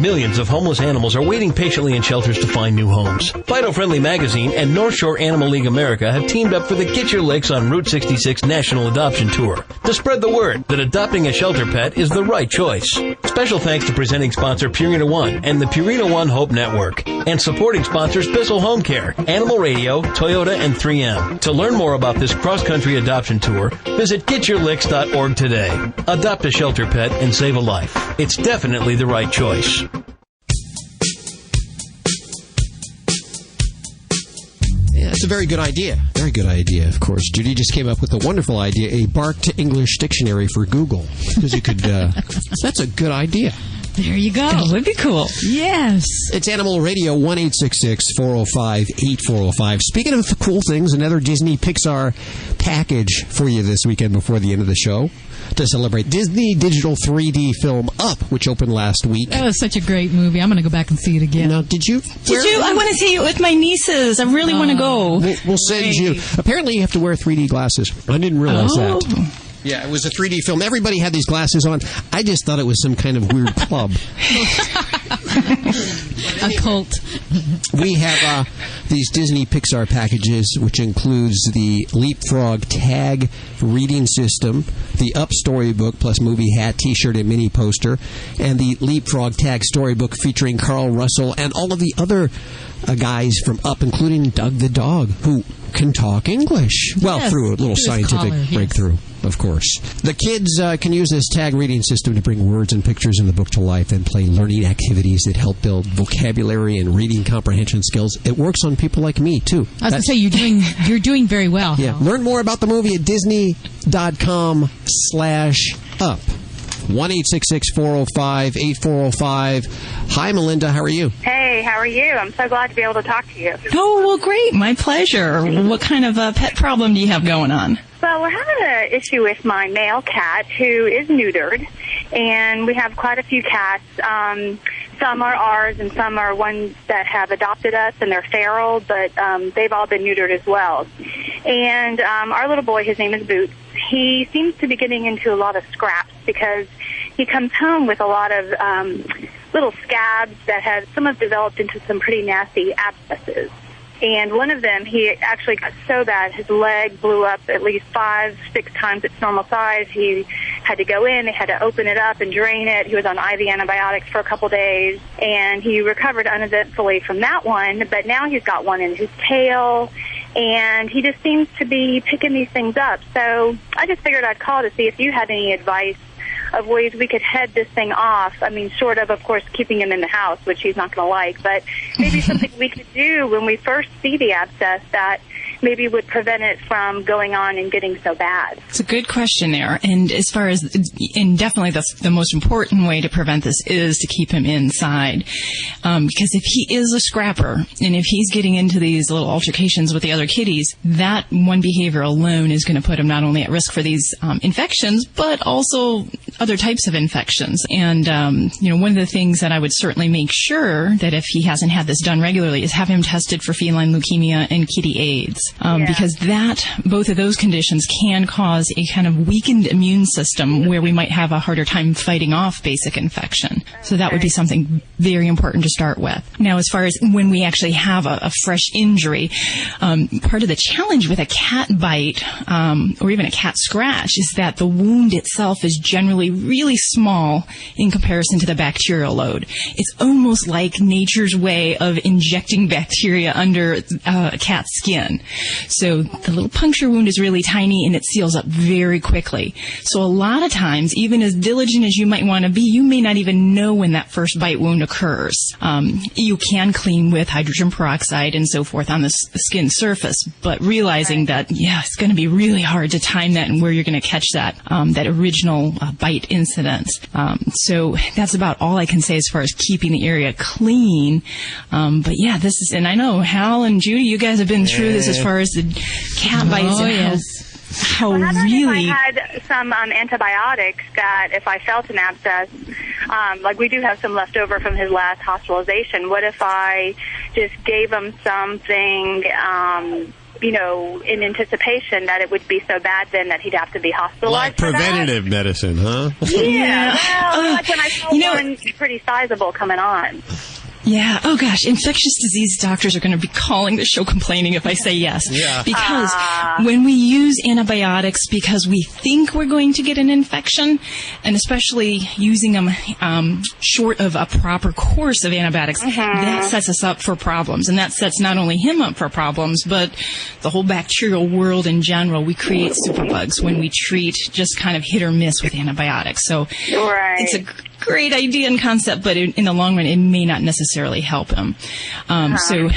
Millions of homeless animals are waiting patiently in shelters to find new homes. Fido Friendly Magazine and North Shore Animal League America have teamed up for the Get Your Licks on Route 66 National Adoption Tour to spread the word that adopting a shelter pet is the right choice. Special thanks to presenting sponsor Purina One and the Purina One Hope Network, and supporting sponsors Bissell Home Care, Animal Radio, Toyota, and 3M. To learn more about this cross-country adoption tour, visit getyourlicks.org today. Adopt a shelter pet and save a life. It's definitely the right choice. Yeah, it's a very good idea. Very good idea, of course. Judy just came up with a wonderful idea, a Bark-to-English dictionary for Google. Because you could, that's a good idea. There you go. That would be cool. Yes. It's Animal Radio, 1-866-405-8405. Speaking of cool things, another Disney Pixar package for you this weekend before the end of the show to celebrate Disney Digital 3D film Up, which opened last week. That was such a great movie. I'm going to go back and see it again. Now, did you? I want to see it with my nieces. I really want to go. We'll send you. Apparently, you have to wear 3D glasses. I didn't realize that. Yeah, it was a 3D film. Everybody had these glasses on. I just thought it was some kind of weird club. A cult. We have these Disney Pixar packages, which includes the Leapfrog tag reading system, the Up storybook plus movie hat, T-shirt, and mini poster, and the Leapfrog tag storybook featuring Carl Russell and all of the other guys from Up, including Doug the dog, who can talk English. Well, yes, through a little scientific breakthrough, of course. The kids can use this tag reading system to bring words and pictures in the book to life and play learning activities that help build vocabulary and reading comprehension skills. It works on people like me, too. I was going to say, you're doing very well. Yeah. Learn more about the movie at disney.com/up. 1-866-405-8405. Hi, Melinda. How are you? Hey, how are you? I'm so glad to be able to talk to you. Oh, well, great. My pleasure. What kind of pet problem do you have going on? Well, we're having an issue with my male cat who is neutered, and we have quite a few cats. Some are ours, and some are ones that have adopted us, and they're feral, but they've all been neutered as well. And our little boy, his name is Boots, he seems to be getting into a lot of scraps because he comes home with a lot of little scabs that some have developed into some pretty nasty abscesses. And one of them, he actually got so bad, his leg blew up at least 5-6 times its normal size. He had to go in, they had to open it up and drain it. He was on IV antibiotics for a couple days, and he recovered uneventfully from that one. But now he's got one in his tail, and he just seems to be picking these things up. So I just figured I'd call to see if you had any advice of ways we could head this thing off. I mean, short of course, keeping him in the house, which he's not going to like, but maybe something we could do when we first see the abscess that maybe would prevent it from going on and getting so bad. It's a good question there. And as far as, and definitely the most important way to prevent this is to keep him inside. Because if he is a scrapper, and if he's getting into these little altercations with the other kitties, that one behavior alone is going to put him not only at risk for these infections, but also other types of infections. And, one of the things that I would certainly make sure that if he hasn't had this done regularly is have him tested for feline leukemia and kitty AIDS. Because both of those conditions can cause a kind of weakened immune system where we might have a harder time fighting off basic infection. So that would be something very important to start with. Now, as far as when we actually have a fresh injury, part of the challenge with a cat bite or even a cat scratch is that the wound itself is generally really small in comparison to the bacterial load. It's almost like nature's way of injecting bacteria under a cat's skin. So the little puncture wound is really tiny and it seals up very quickly. So a lot of times, even as diligent as you might want to be, you may not even know when that first bite wound occurs. You can clean with hydrogen peroxide and so forth on the skin surface, but realizing that, it's going to be really hard to time that and where you're going to catch that original bite incidence. So that's about all I can say as far as keeping the area clean. But this is, and I know Hal and Judy, you guys have been through this as far as the cat bites and how really... If I had some antibiotics that if I felt an abscess, like we do have some left over from his last hospitalization, what if I just gave him something, in anticipation that it would be so bad then that he'd have to be hospitalized? Like preventative medicine, huh? Yeah. Well, like when I saw one pretty sizable coming on. Yeah. Oh, gosh. Infectious disease doctors are going to be calling the show complaining if I say yes. Yeah. Because when we use antibiotics because we think we're going to get an infection, and especially using them short of a proper course of antibiotics, that sets us up for problems. And that sets not only him up for problems, but the whole bacterial world in general. We create superbugs when we treat just kind of hit or miss with antibiotics. So it's a great idea and concept, but in the long run, it may not necessarily help him. So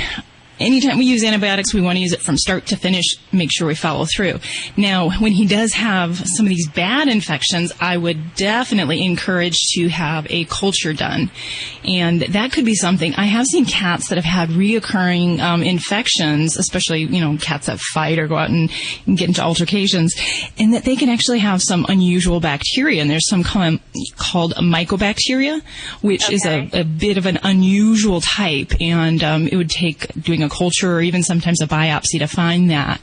anytime we use antibiotics, we want to use it from start to finish, make sure we follow through. Now, when he does have some of these bad infections, I would definitely encourage to have a culture done. And that could be something. I have seen cats that have had reoccurring infections, especially, cats that fight or go out and get into altercations, and that they can actually have some unusual bacteria. And there's some called mycobacteria, which is a bit of an unusual type. And it would take doing a culture or even sometimes a biopsy to find that.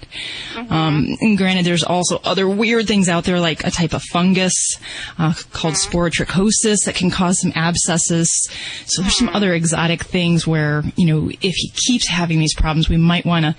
And granted, there's also other weird things out there like a type of fungus called sporotrichosis that can cause some abscesses. So there's some other exotic things where, if he keeps having these problems, we might want to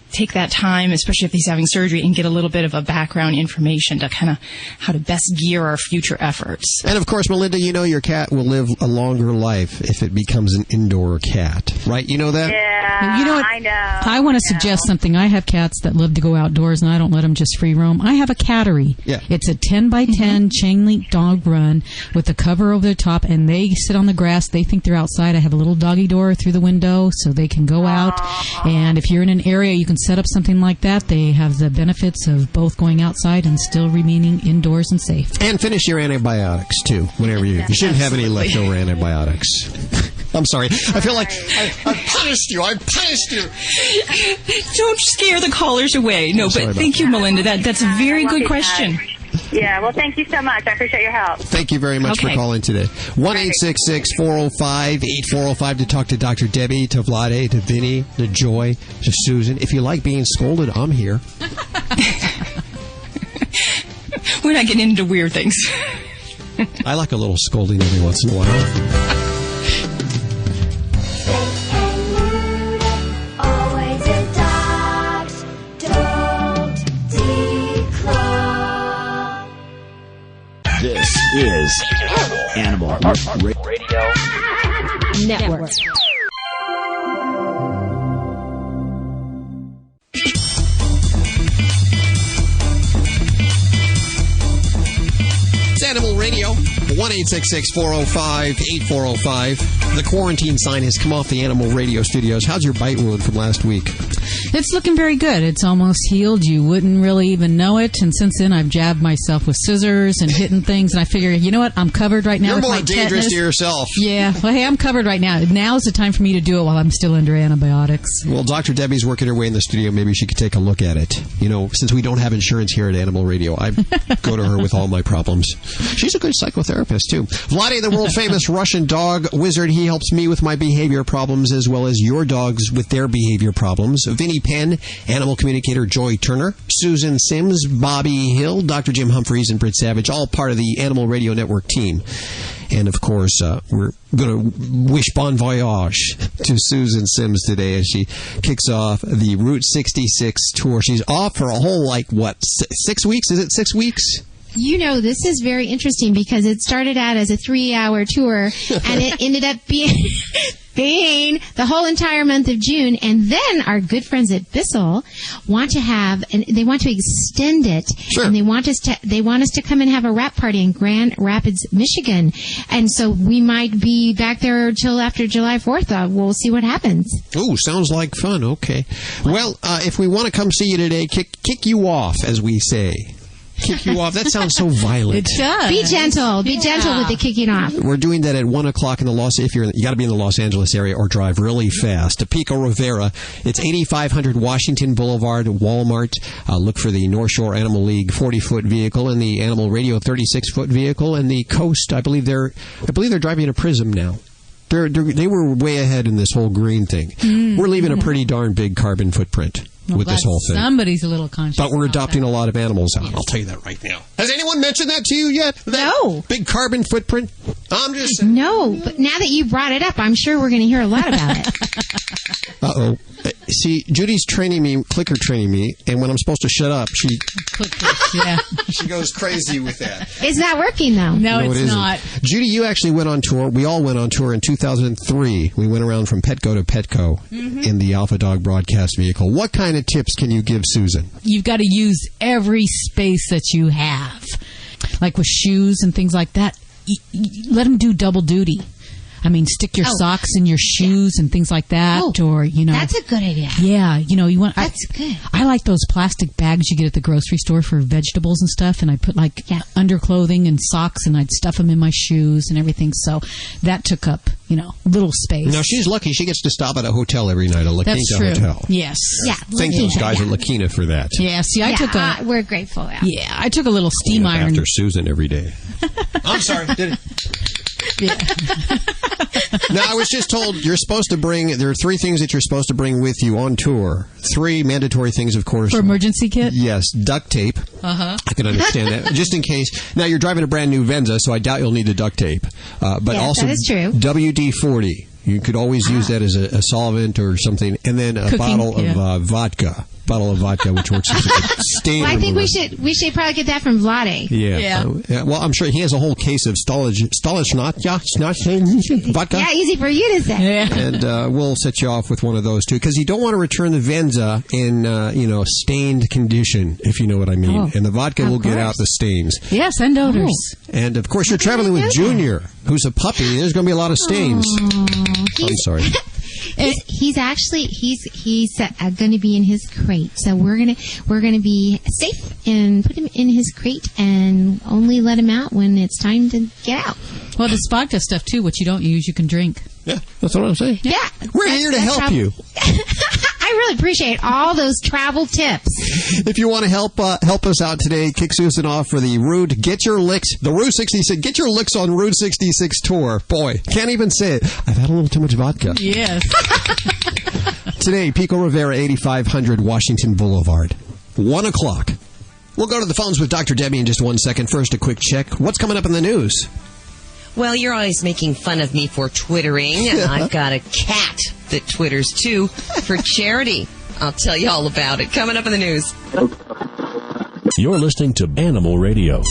take that time, especially if he's having surgery, and get a little bit of a background information to kind of how to best gear our future efforts. And of course, Melinda, your cat will live a longer life if it becomes an indoor cat, right? You know that? Yeah, you know what? I know. I want to suggest something. I have cats that love to go outdoors, and I don't let them just free roam. I have a cattery. Yeah. It's a 10 by 10 chain link dog run with a cover over the top, and they sit on the grass. They think they're outside. I have a little doggy door through the window so they can go out. And if you're in an area, you can set up something like that. They have the benefits of both going outside and still remaining indoors and safe. And finish your antibiotics, too, whenever you shouldn't have any leftover antibiotics. I'm sorry. I feel like I punished you. Don't scare the callers away. No, but thank you, Melinda. That's a very good question. Yeah, well, thank you so much. I appreciate your help. Thank you very much for calling today. 1-866-405-8405 to talk to Dr. Debbie, to Vladae, to Vinny, to Joy, to Susan. If you like being scolded, I'm here. We're not getting into weird things. I like a little scolding every once in a while. This is Animal Radio Network. 1-866-405-8405. The quarantine sign has come off the Animal Radio studios. How's your bite wound from last week? It's looking very good. It's almost healed. You wouldn't really even know it. And since then, I've jabbed myself with scissors and hitting things. And I figure, you know what? I'm covered right now. You're with more my dangerous tetanus. to yourself. Yeah. Well, hey, I'm covered right now. Now's the time for me to do it while I'm still under antibiotics. Well, Dr. Debbie's working her way in the studio. Maybe she could take a look at it. You know, since we don't have insurance here at Animal Radio, I go to her with all my problems. She's a good psychotherapist, too. Vladae, the world-famous Russian dog wizard, he helps me with my behavior problems as well as your dogs with their behavior problems. Vinnie Penn, animal communicator Joy Turner, Susan Sims, Bobby Hill, Dr. Jim Humphreys, and Britt Savage, all part of the Animal Radio Network team. And, of course, we're going to wish bon voyage to Susan Sims today as she kicks off the Route 66 tour. She's off for a whole, 6 weeks? Is it 6 weeks? You know, this is very interesting because it started out as a 3-hour tour and it ended up being the whole entire month of June. And then our good friends at Bissell want to extend it. Sure. And they want us to come and have a wrap party in Grand Rapids, Michigan. And so we might be back there till after July 4th. We'll see what happens. Oh, sounds like fun. Okay. Well, if we want to come see you today, kick you off, as we say. Kick you off. That sounds so violent. It does. Be gentle. Be gentle with the kicking off. We're doing that at 1 o'clock in the you got to be in the Los Angeles area or drive really fast to Pico Rivera. It's 8500 Washington Boulevard, Walmart. Look for the North Shore Animal League 40-foot vehicle and the Animal Radio 36-foot vehicle, and the Coast. I believe they're driving a Prism now. They were way ahead in this whole green thing. We're leaving a pretty darn big carbon footprint. With this whole thing. Somebody's a little conscious. But we're adopting a lot of animals out. I'll tell you that right now. Has anyone mentioned that to you yet? No. Big carbon footprint? I'm just saying. No, but now that you brought it up, I'm sure we're going to hear a lot about it. Uh-oh. See, Judy's clicker training me, and when I'm supposed to shut up, she goes crazy with that. It's not working, though. No, it's not. Judy, you actually went on tour. We all went on tour in 2003. We went around from Petco to Petco in the Alpha Dog broadcast vehicle. What kind of tips can you give Susan? You've got to use every space that you have. Like with shoes and things like that, let them do double duty. I mean, stick your socks in your shoes and things like that, That's a good idea. Yeah, you want. That's good. I like those plastic bags you get at the grocery store for vegetables and stuff, and I put underclothing and socks, and I'd stuff them in my shoes and everything. So that took up, little space. Now she's lucky; she gets to stop at a hotel every night, a La Quinta hotel. Yes. Yeah. Thank those guys at La Quinta for that. Yeah. See, we're grateful. Yeah, I took a little steam iron after Susan every day. I'm sorry. Did it? Yeah. Now, I was just told there are 3 things that you're supposed to bring with you on tour. 3 mandatory things, of course. For emergency kit? Yes, duct tape. I can understand that. Just in case. Now, you're driving a brand new Venza, so I doubt you'll need the duct tape. But also that is true. WD-40. You could always use that as a solvent or something. And then a bottle of vodka. Which works as a stain. Well, I think we should probably get that from Vladae. Yeah. Well, I'm sure he has a whole case of vodka. Yeah, easy for you to say. Yeah. And we'll set you off with one of those, too, because you don't want to return the Venza in, stained condition, if you know what I mean. Oh, and the vodka will get out the stains. Yes, and odors. And, of course, you're traveling with Junior, who's a puppy. There's going to be a lot of stains. I'm sorry. He's going to be in his crate, so we're gonna be safe and put him in his crate and only let him out when it's time to get out. Well, this vodka stuff too. What you don't use, you can drink. Yeah, that's what I'm saying. Yeah, we're here to help you. I really appreciate all those travel tips. If you want to help us out today, kick Susan off for the Route 66. Get your licks on Route 66 tour. Boy, can't even say it. I've had a little too much vodka. Yes. Today, Pico Rivera, 8500 Washington Boulevard. 1 o'clock. We'll go to the phones with Dr. Debbie in just 1 second. First, a quick check. What's coming up in the news? Well, you're always making fun of me for twittering, and I've got a cat that twitters, too, for charity. I'll tell you all about it. Coming up in the news. You're listening to Animal Radio.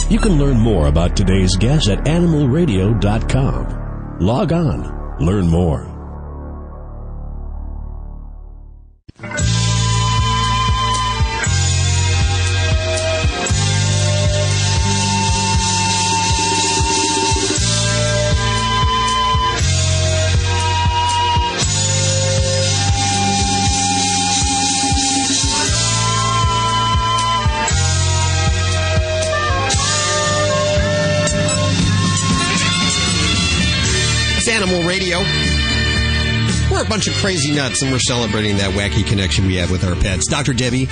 You can learn more about today's guest at animalradio.com. Log on. Learn more. It's Animal Radio. We're a bunch of crazy nuts, and we're celebrating that wacky connection we have with our pets. Dr. Debbie,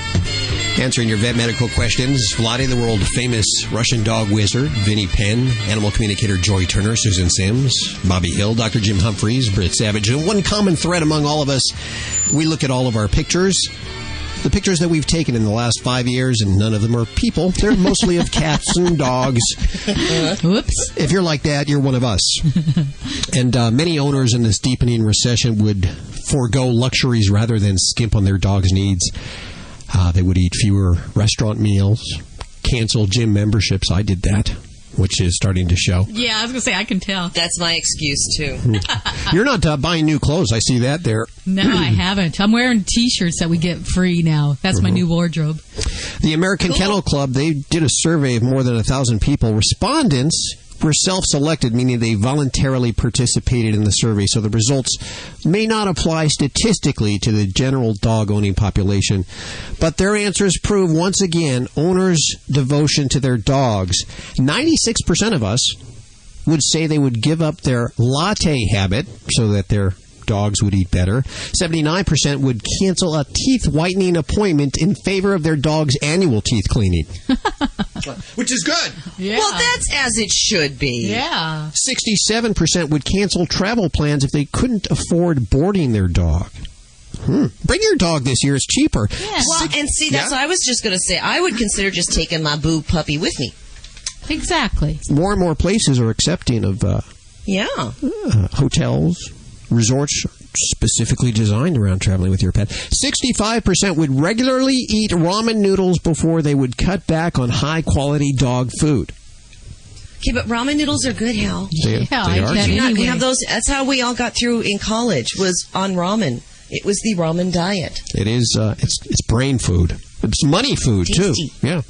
answering your vet medical questions. Vladae, the world-famous Russian dog wizard. Vinnie Penn, animal communicator Joy Turner, Susan Sims, Bobby Hill, Dr. Jim Humphreys, Britt Savage. And one common thread among all of us, we look at all of our pictures. The pictures that we've taken in the last 5 years, and none of them are people. They're mostly of cats and dogs. Whoops. If you're like that, you're one of us. And many owners in this deepening recession would forego luxuries rather than skimp on their dog's needs. They would eat fewer restaurant meals, cancel gym memberships. I did that, which is starting to show. Yeah, I was going to say, I can tell. That's my excuse, too. You're not buying new clothes. I see that there. No, I haven't. I'm wearing T-shirts that we get free now. That's my new wardrobe. The American Kennel Club, they did a survey of more than 1,000 people. Respondents were self-selected, meaning they voluntarily participated in the survey, so the results may not apply statistically to the general dog-owning population. But their answers prove, once again, owners' devotion to their dogs. 96% of us would say they would give up their latte habit so that their dogs would eat better. 79% would cancel a teeth-whitening appointment in favor of their dog's annual teeth cleaning. Which is good. Yeah. Well, that's as it should be. Yeah. 67% would cancel travel plans if they couldn't afford boarding their dog. Bring your dog this year. It's cheaper. Yeah. Well, and see, that's what I was just going to say. I would consider just taking my boo puppy with me. Exactly. More and more places are accepting of hotels, resorts specifically designed around traveling with your pet. 65% would regularly eat ramen noodles before they would cut back on high-quality dog food. Okay, but ramen noodles are good, Hal. They are. Did you not have those? That's how we all got through in college, was on ramen. It was the ramen diet. It is. It's brain food. It's money food, Tasty. too. Yeah.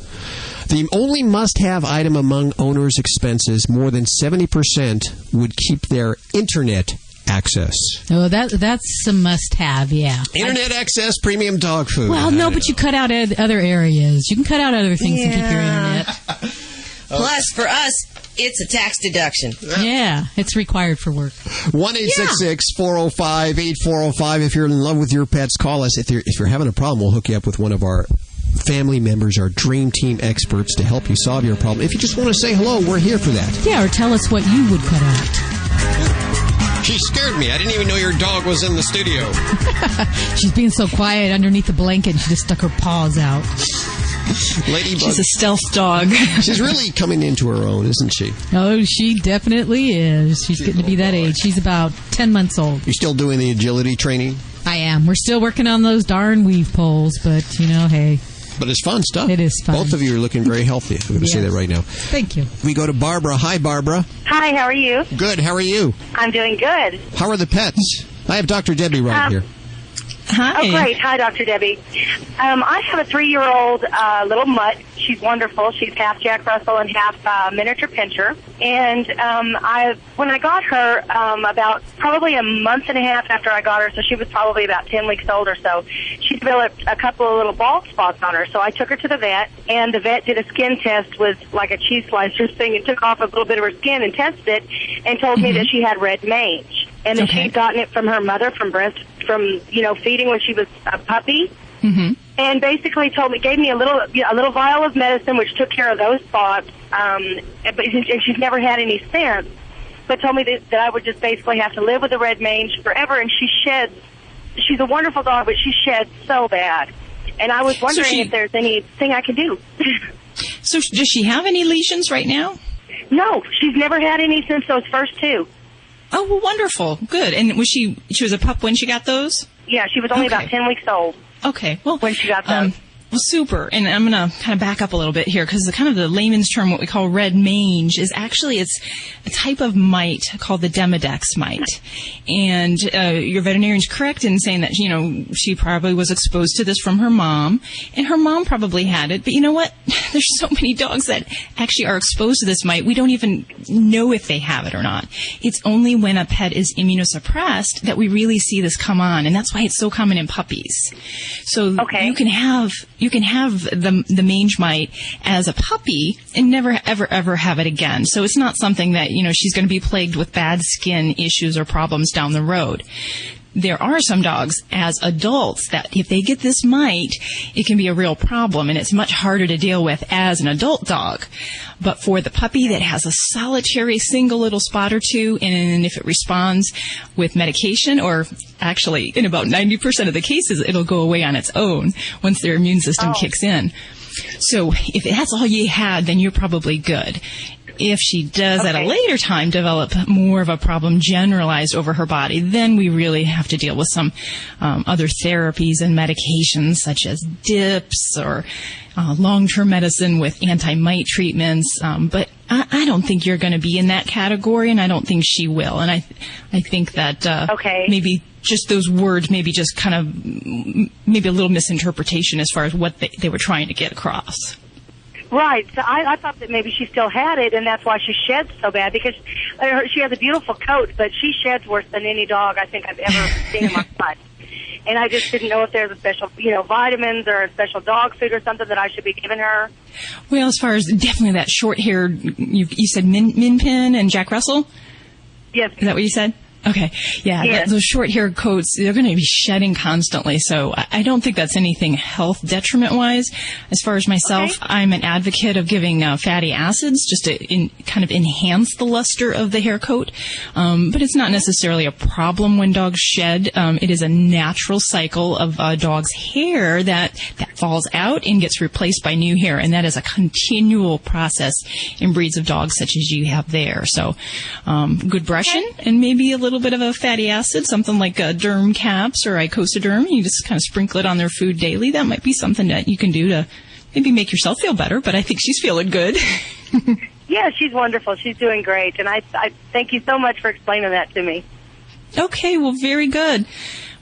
The only must-have item among owners' expenses, more than 70% would keep their internet access. Oh, that's a must-have, yeah. Internet access, premium dog food. Well, no, but you cut out other areas. You can cut out other things to keep your internet. Plus, for us, it's a tax deduction. Yeah, it's required for work. 1-866-405-8405. If you're in love with your pets, call us. If you're having a problem, we'll hook you up with one of our family members, our dream team experts, to help you solve your problem. If you just want to say hello, we're here for that. Yeah, or tell us what you would cut out. She scared me. I didn't even know your dog was in the studio. She's being so quiet underneath the blanket, and she just stuck her paws out. Ladybug. She's a stealth dog. She's really coming into her own, isn't she? Oh, she definitely is. She's getting to be that age. She's about 10 months old. You're still doing the agility training? I am. We're still working on those darn weave poles, but, hey. But it's fun stuff. It is fun. Both of you are looking very healthy. I'm going to say that right now. Thank you. We go to Barbara. Hi, Barbara. Hi, how are you? Good. How are you? I'm doing good. How are the pets? I have Dr. Debbie right here. Hi. Oh, great. Hi, Dr. Debbie. I have a 3-year-old little mutt. She's wonderful. She's half Jack Russell and half miniature pinscher. And when I got her, about probably a month and a half after I got her, so she was probably about 10 weeks old or so, she developed a couple of little bald spots on her. So I took her to the vet, and the vet did a skin test with like a cheese slicer thing and took off a little bit of her skin and tested it and told me that she had red mange. And that she'd gotten it from her mother from feeding when she was a puppy. Mm-hmm. And basically gave me a little vial of medicine which took care of those spots. And she's never had any since. But told me that I would just basically have to live with the red mange forever. And she sheds. She's a wonderful dog, but she sheds so bad. And I was wondering if there's anything I can do. So does she have any lesions right now? No, she's never had any since those first two. Oh, well, wonderful. Good. And she was a pup when she got those? Yeah, she was only about 10 weeks old. Okay. Well, when she got those. Well, super. And I'm going to kind of back up a little bit here because the layman's term, what we call red mange, is actually it's a type of mite called the Demodex mite. And your veterinarian's correct in saying that, she probably was exposed to this from her mom, and her mom probably had it. But you know what? There's so many dogs that actually are exposed to this mite. We don't even know if they have it or not. It's only when a pet is immunosuppressed that we really see this come on, and that's why it's so common in puppies. So you can have you can have the mange mite as a puppy and never, ever have it again. So it's not something that, she's going to be plagued with bad skin issues or problems down the road. There are some dogs as adults that if they get this mite, it can be a real problem, and it's much harder to deal with as an adult dog. But for the puppy that has a solitary single little spot or two, and if it responds with medication, or actually in about 90% of the cases, it'll go away on its own once their immune system kicks in. So if that's all you had, then you're probably good. If she does at a later time develop more of a problem generalized over her body, then we really have to deal with some other therapies and medications such as dips or long-term medicine with anti-mite treatments. But I don't think you're going to be in that category, and I don't think she will. And I think that maybe just those words maybe just kind of maybe a little misinterpretation as far as what they were trying to get across. Right. So I thought that maybe she still had it, and that's why she sheds so bad, because she has a beautiful coat, but she sheds worse than any dog I think I've ever seen in my life. And I just didn't know if there's a special, vitamins or a special dog food or something that I should be giving her. Well, as far as definitely that short-haired, you said Min Pin and Jack Russell? Yes. Is that what you said? Okay. Yeah, yes. Those short-haired coats, they're going to be shedding constantly, so I don't think that's anything health detriment-wise. As far as myself, I'm an advocate of giving fatty acids just to kind of enhance the luster of the hair coat. But it's not necessarily a problem when dogs shed. It is a natural cycle of a dog's hair that falls out and gets replaced by new hair, and that is a continual process in breeds of dogs such as you have there. So good brushing and maybe a little bit of a fatty acid, something like derm caps or icosaderm. You just kind of sprinkle it on their food daily. That might be something that you can do to maybe make yourself feel better, but I think she's feeling good. Yeah, she's wonderful. She's doing great, and I thank you so much for explaining that to me. Okay, well, very good.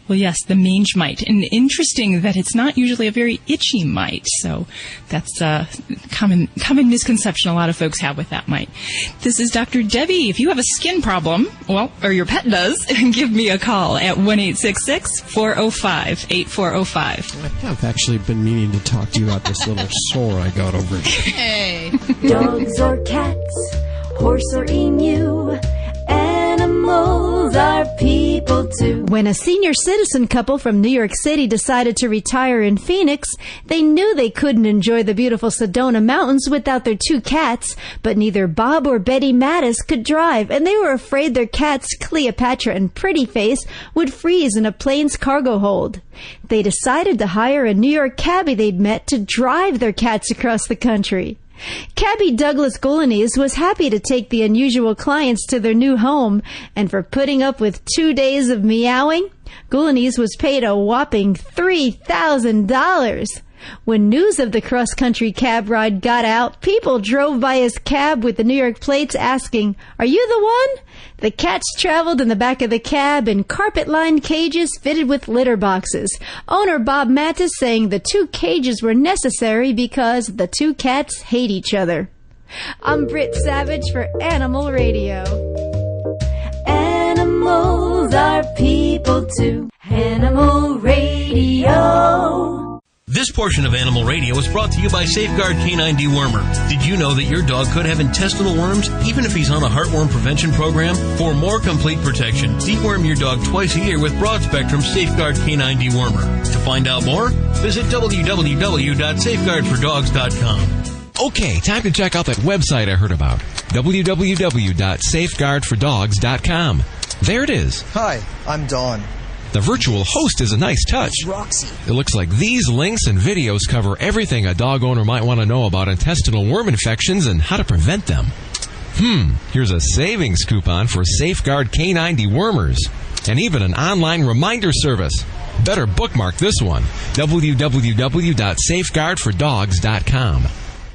Well, yes, the mange mite. And interesting that it's not usually a very itchy mite. So that's a common misconception a lot of folks have with that mite. This is Dr. Debbie. If you have a skin problem, or your pet does, give me a call at 1-866-405-8405. I have actually been meaning to talk to you about this little sore I got over here. Hey. Dogs or cats, horse or emu, animals are people too. When a senior citizen couple from New York City decided to retire in Phoenix, they knew they couldn't enjoy the beautiful Sedona Mountains without their 2 cats, but neither Bob or Betty Mattis could drive, and they were afraid their cats, Cleopatra and Pretty Face, would freeze in a plane's cargo hold. They decided to hire a New York cabbie they'd met to drive their cats across the country. Cabbie Douglas Goulanese was happy to take the unusual clients to their new home, and for putting up with 2 days of meowing, Goulanese was paid a whopping $3,000. When news of the cross-country cab ride got out, people drove by his cab with the New York plates asking, "Are you the one?" The cats traveled in the back of the cab in carpet-lined cages fitted with litter boxes. Owner Bob Mattis saying the 2 cages were necessary because the 2 cats hate each other. I'm Britt Savage for Animal Radio. Animals are people too. Animal Radio. This portion of Animal Radio is brought to you by Safeguard Canine Dewormer. Did you know that your dog could have intestinal worms even if he's on a heartworm prevention program? For more complete protection, deworm your dog twice a year with broad-spectrum Safeguard Canine Dewormer. To find out more, visit www.safeguardfordogs.com. Okay, time to check out that website I heard about. www.safeguardfordogs.com. There it is. Hi, I'm Dawn. The virtual host is a nice touch. Roxy. It looks like these links and videos cover everything a dog owner might want to know about intestinal worm infections and how to prevent them. Here's a savings coupon for Safeguard Canine Dewormers, and even an online reminder service. Better bookmark this one, www.safeguardfordogs.com.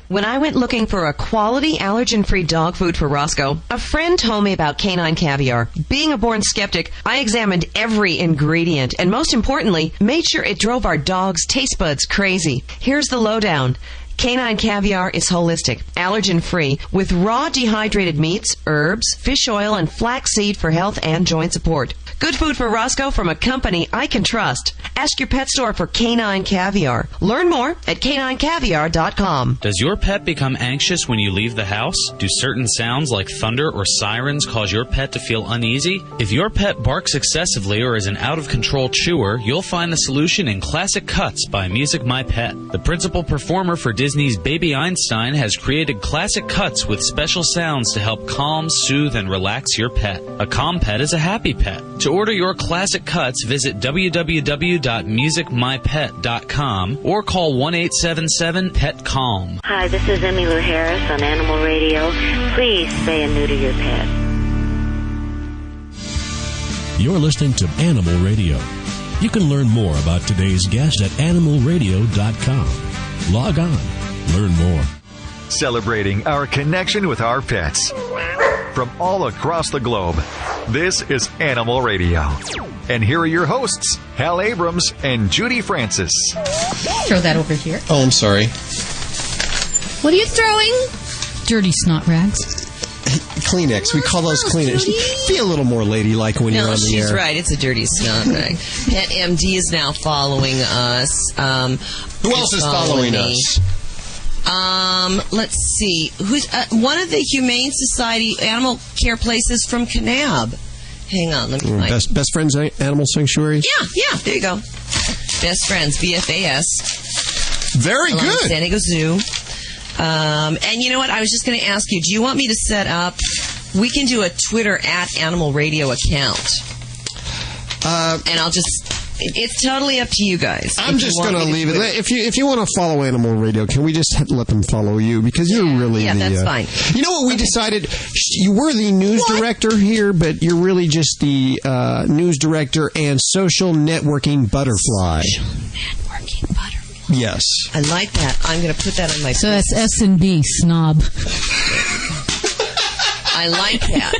When I went looking for a quality allergen-free dog food for Roscoe, a friend told me about canine caviar. Being a born skeptic, I examined every ingredient and, most importantly, made sure it drove our dog's taste buds crazy. Here's the lowdown. Canine caviar is holistic, allergen-free, with raw dehydrated meats, herbs, fish oil, and flaxseed for health and joint support. Good food for Roscoe from a company I can trust. Ask your pet store for canine caviar. Learn more at caninecaviar.com. Does your pet become anxious when you leave the house? Do certain sounds like thunder or sirens cause your pet to feel uneasy? If your pet barks excessively or is an out-of-control chewer, you'll find the solution in Classic Cuts by Music My Pet. The principal performer for Disney's Baby Einstein has created Classic Cuts with special sounds to help calm, soothe, and relax your pet. A calm pet is a happy pet. To order your Classic Cuts, visit www.musicmypet.com or call 1-877-PET-CALM. Hi, this is Emmylou Harris on Animal Radio. Please spay and neuter your pet. You're listening to Animal Radio. You can learn more about today's guest at animalradio.com. Log on. Learn more. Celebrating our connection with our pets. From all across the globe, this is Animal Radio. And here are your hosts, Hal Abrams and Judy Francis. Throw that over here. Oh, I'm sorry. What are you throwing? Dirty snot rags. Kleenex. We call those Kleenex. Be a little more ladylike when you're on the air. No, she's right. It's a dirty snot rag. Pet MD is now following us. Who else is following us? Let's see. Who's one of the Humane Society animal care places from Kanab? Hang on, let me find. Best Friends Animal Sanctuary? Yeah, there you go. Best Friends, BFAS. Very good. San Diego Zoo. And you know what? I was just going to ask you, do you want me to set up, we can do a Twitter at Animal Radio account. And I'll just, it's totally up to you guys. I'm just going to leave it. If you want to follow Animal Radio, can we just let them follow you? Because you're really that's fine. You know what we decided? You were the news director here, but you're really just the news director and social networking butterfly. Social networking butterfly. Yes. I like that. I'm going to put that on my... So that's S&B, snob. I like that.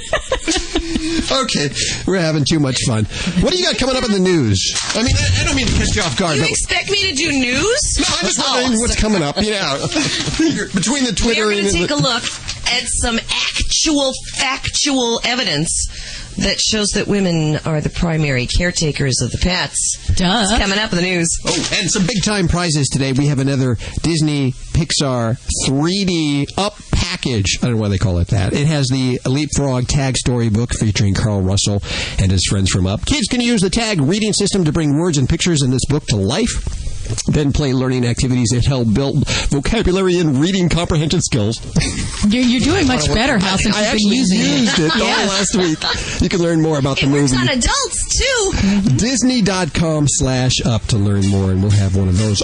Okay, we're having too much fun. What do you got coming up in the news? I mean, I don't mean to catch you off guard. You expect me to do news? No, I'm just wondering what's coming up. Yeah, between the Twitter We're going and to take a look at some actual factual evidence that shows that women are the primary caretakers of the pets. Duh. It's coming up in the news. Oh, and some big-time prizes today. We have another Disney Pixar 3D Up package. I don't know why they call it that. It has the Leapfrog Tag Storybook featuring Carl Russell and his friends from Up. Kids can use the tag reading system to bring words and pictures in this book to life. Then play learning activities that help build vocabulary and reading comprehension skills. You're doing much better, Hal, since you've been using it. I actually used it all last week. You can learn more about the movie. It works on adults, too. Disney.com/up to learn more, and we'll have one of those.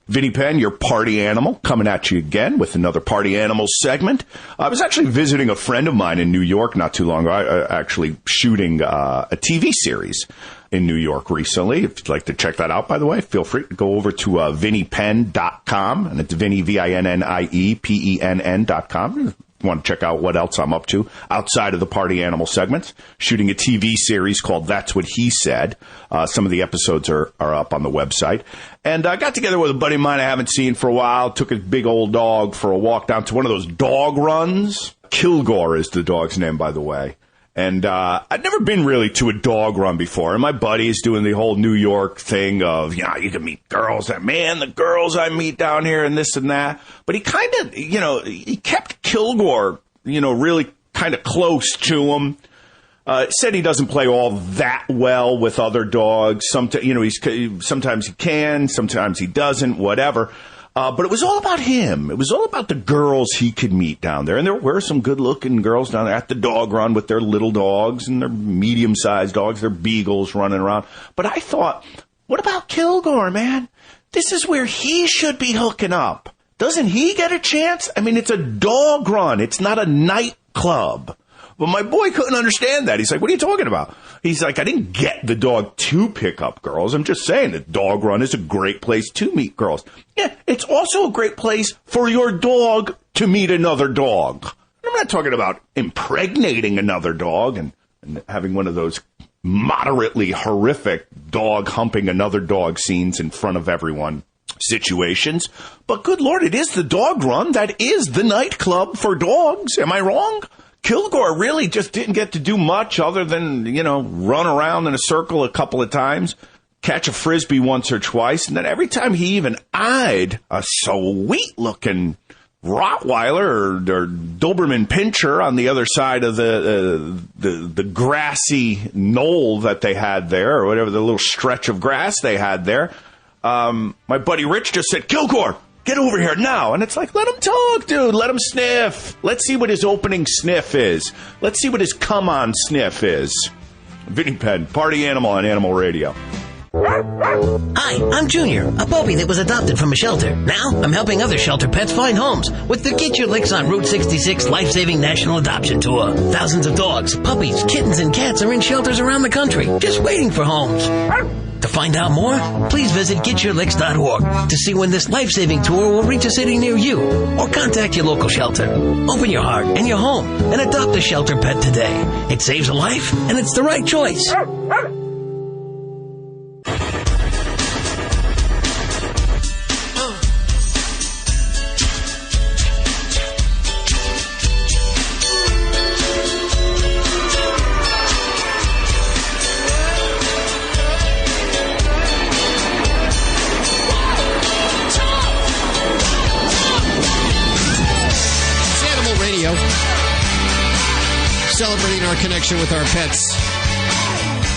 Vinnie Penn, your party animal, coming at you again with another party animal segment. I was actually visiting a friend of mine in New York not too long ago, actually shooting a TV series in New York recently. If you'd like to check that out, by the way, feel free to go over to VinniePenn.com, and it's Vinnie, VinniePenn.com. Want to check out what else I'm up to outside of the party animal segments. Shooting a TV series called That's What He Said. Some of the episodes are up on the website. And I got together with a buddy of mine I haven't seen for a while. Took his big old dog for a walk down to one of those dog runs. Kilgore is the dog's name, by the way. And I'd never been really to a dog run before. And my buddy is doing the whole New York thing of, you can meet girls. Man, the girls I meet down here and this and that. But he kind of, he kept Kilgore, really kind of close to him. Said he doesn't play all that well with other dogs. Sometimes he can, sometimes he doesn't, whatever. But it was all about him. It was all about the girls he could meet down there. And there were some good-looking girls down there at the dog run with their little dogs and their medium-sized dogs, their beagles running around. But I thought, what about Kilgore, man? This is where he should be hooking up. Doesn't he get a chance? I mean, it's a dog run. It's not a nightclub. But my boy couldn't understand that. He's like, what are you talking about? He's like, I didn't get the dog to pick up girls. I'm just saying that dog run is a great place to meet girls. Yeah, it's also a great place for your dog to meet another dog. I'm not talking about impregnating another dog and having one of those moderately horrific dog humping another dog scenes in front of everyone. situations. But good Lord, it is the dog run. That is the nightclub for dogs. Am I wrong? Kilgore really just didn't get to do much other than, run around in a circle a couple of times, catch a Frisbee once or twice, and then every time he even eyed a sweet-looking Rottweiler or Doberman Pinscher on the other side of the grassy knoll that they had there, or whatever, the little stretch of grass they had there, my buddy Rich just said, "Kilgore, get over here now." And it's like, let him talk, dude. Let him sniff. Let's see what his opening sniff is. Let's see what his come-on sniff is. Vinny Penn, party animal on Animal Radio. Hi, I'm Junior, a puppy that was adopted from a shelter. Now, I'm helping other shelter pets find homes with the Get Your Licks on Route 66 Life-Saving National Adoption Tour. Thousands of dogs, puppies, kittens, and cats are in shelters around the country, just waiting for homes. To find out more, please visit getyourlicks.org to see when this life-saving tour will reach a city near you, or contact your local shelter. Open your heart and your home and adopt a shelter pet today. It saves a life, and it's the right choice. Celebrating our connection with our pets.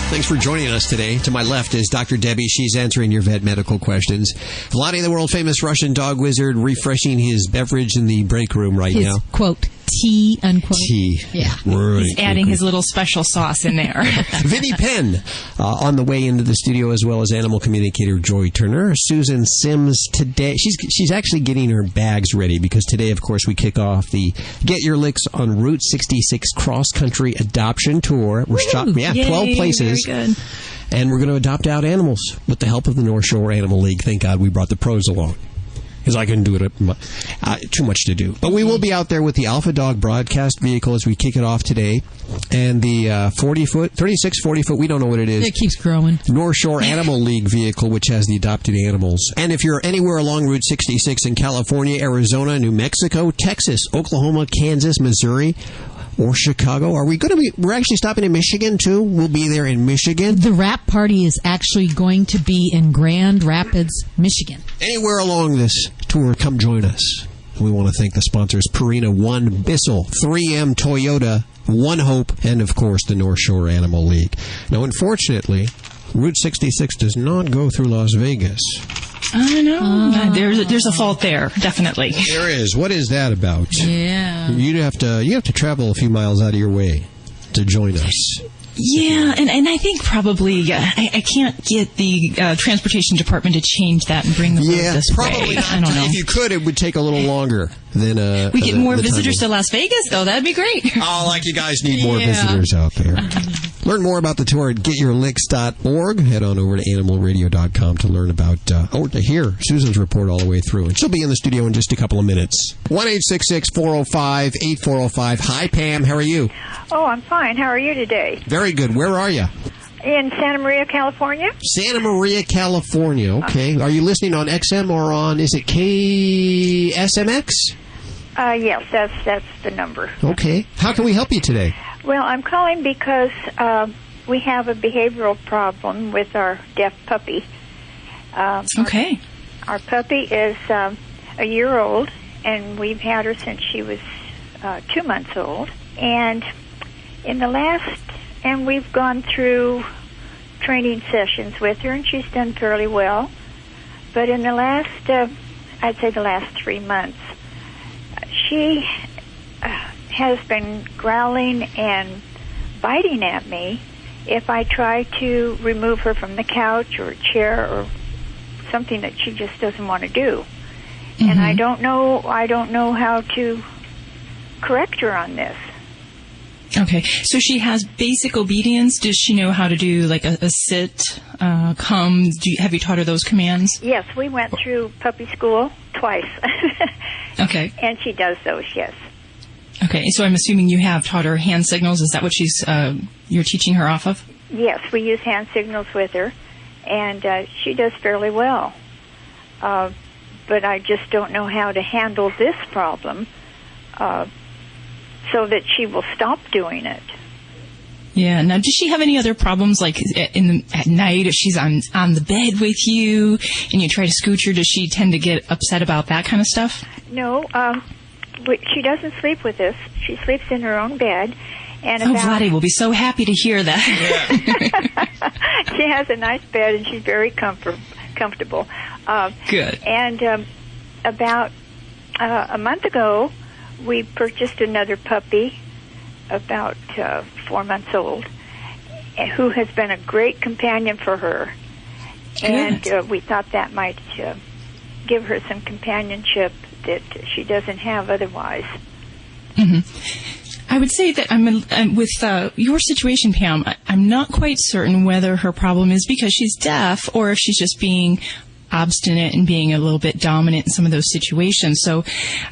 Thanks for joining us today. To my left is Dr. Debbie. She's answering your vet medical questions. Vladae, the world-famous Russian dog wizard, refreshing his beverage in the break room right now. Quote, tea, unquote. Tea. Yeah. Right. He's adding his little special sauce in there. Vinny Penn on the way into the studio, as well as animal communicator Joy Turner. Susan Sims today. She's actually getting her bags ready because today, of course, we kick off the Get Your Licks on Route 66 cross-country adoption tour. We're shopping, 12 places. Very good. And we're going to adopt out animals with the help of the North Shore Animal League. Thank God we brought the pros along, because I couldn't do it. Too much to do. But we will be out there with the Alpha Dog broadcast vehicle as we kick it off today. And the 40-foot, we don't know what it is. It keeps growing. North Shore Animal League vehicle, which has the adopted animals. And if you're anywhere along Route 66 in California, Arizona, New Mexico, Texas, Oklahoma, Kansas, Missouri, or Chicago, we're actually stopping in Michigan, too. We'll be there in Michigan. The wrap party is actually going to be in Grand Rapids, Michigan. Anywhere along this tour, come join us. We want to thank the sponsors, Purina One Bissell, 3M Toyota, One Hope, and, of course, the North Shore Animal League. Now, unfortunately, Route 66 does not go through Las Vegas. I know. There's a fault there, definitely. There is. What is that about? Yeah. You have to travel a few miles out of your way to join us. Yeah, and I think probably I can't get the transportation department to change that and bring the road this probably way. not. I don't know. If you could, it would take a little longer than we get more visitors to Las Vegas, though. That'd be great. Oh, like you guys need more visitors out there. Learn more about the tour at getyourlicks.org. Head on over to animalradio.com to learn about, or to hear Susan's report all the way through. And she'll be in the studio in just a couple of minutes. 1-866-405-8405. Hi, Pam. How are you? Oh, I'm fine. How are you today? Very good. Where are you? In Santa Maria, California. Santa Maria, California. Okay. Are you listening on XM or on, is it KSMX? Yes, that's the number. Okay. How can we help you today? Well, I'm calling because we have a behavioral problem with our deaf puppy. Okay. Our puppy is a year old, and we've had her since she was 2 months old. And we've gone through training sessions with her, and she's done fairly well. But in the last, I'd say the last 3 months, she has been growling and biting at me if I try to remove her from the couch or a chair or something that she just doesn't want to do. Mm-hmm. And I don't know how to correct her on this. Okay, so she has basic obedience. Does she know how to do like a sit, come? Have you taught her those commands? Yes, we went through puppy school twice. Okay. And she does those, yes. Okay, so I'm assuming you have taught her hand signals. Is that what you're teaching her off of? Yes, we use hand signals with her, and she does fairly well. but I just don't know how to handle this problem so that she will stop doing it. Yeah. Now, does she have any other problems, like at night, if she's on the bed with you and you try to scooch her? Does she tend to get upset about that kind of stuff? No. She doesn't sleep with us. She sleeps in her own bed. And Vladae will be so happy to hear that. She has a nice bed and she's very comfortable. Good. And about a month ago, we purchased another puppy, about 4 months old, who has been a great companion for her. Good. And we thought that might give her some companionship that she doesn't have otherwise. I would say that with your situation, Pam, I'm not quite certain whether her problem is because she's deaf or if she's just being obstinate and being a little bit dominant in some of those situations. So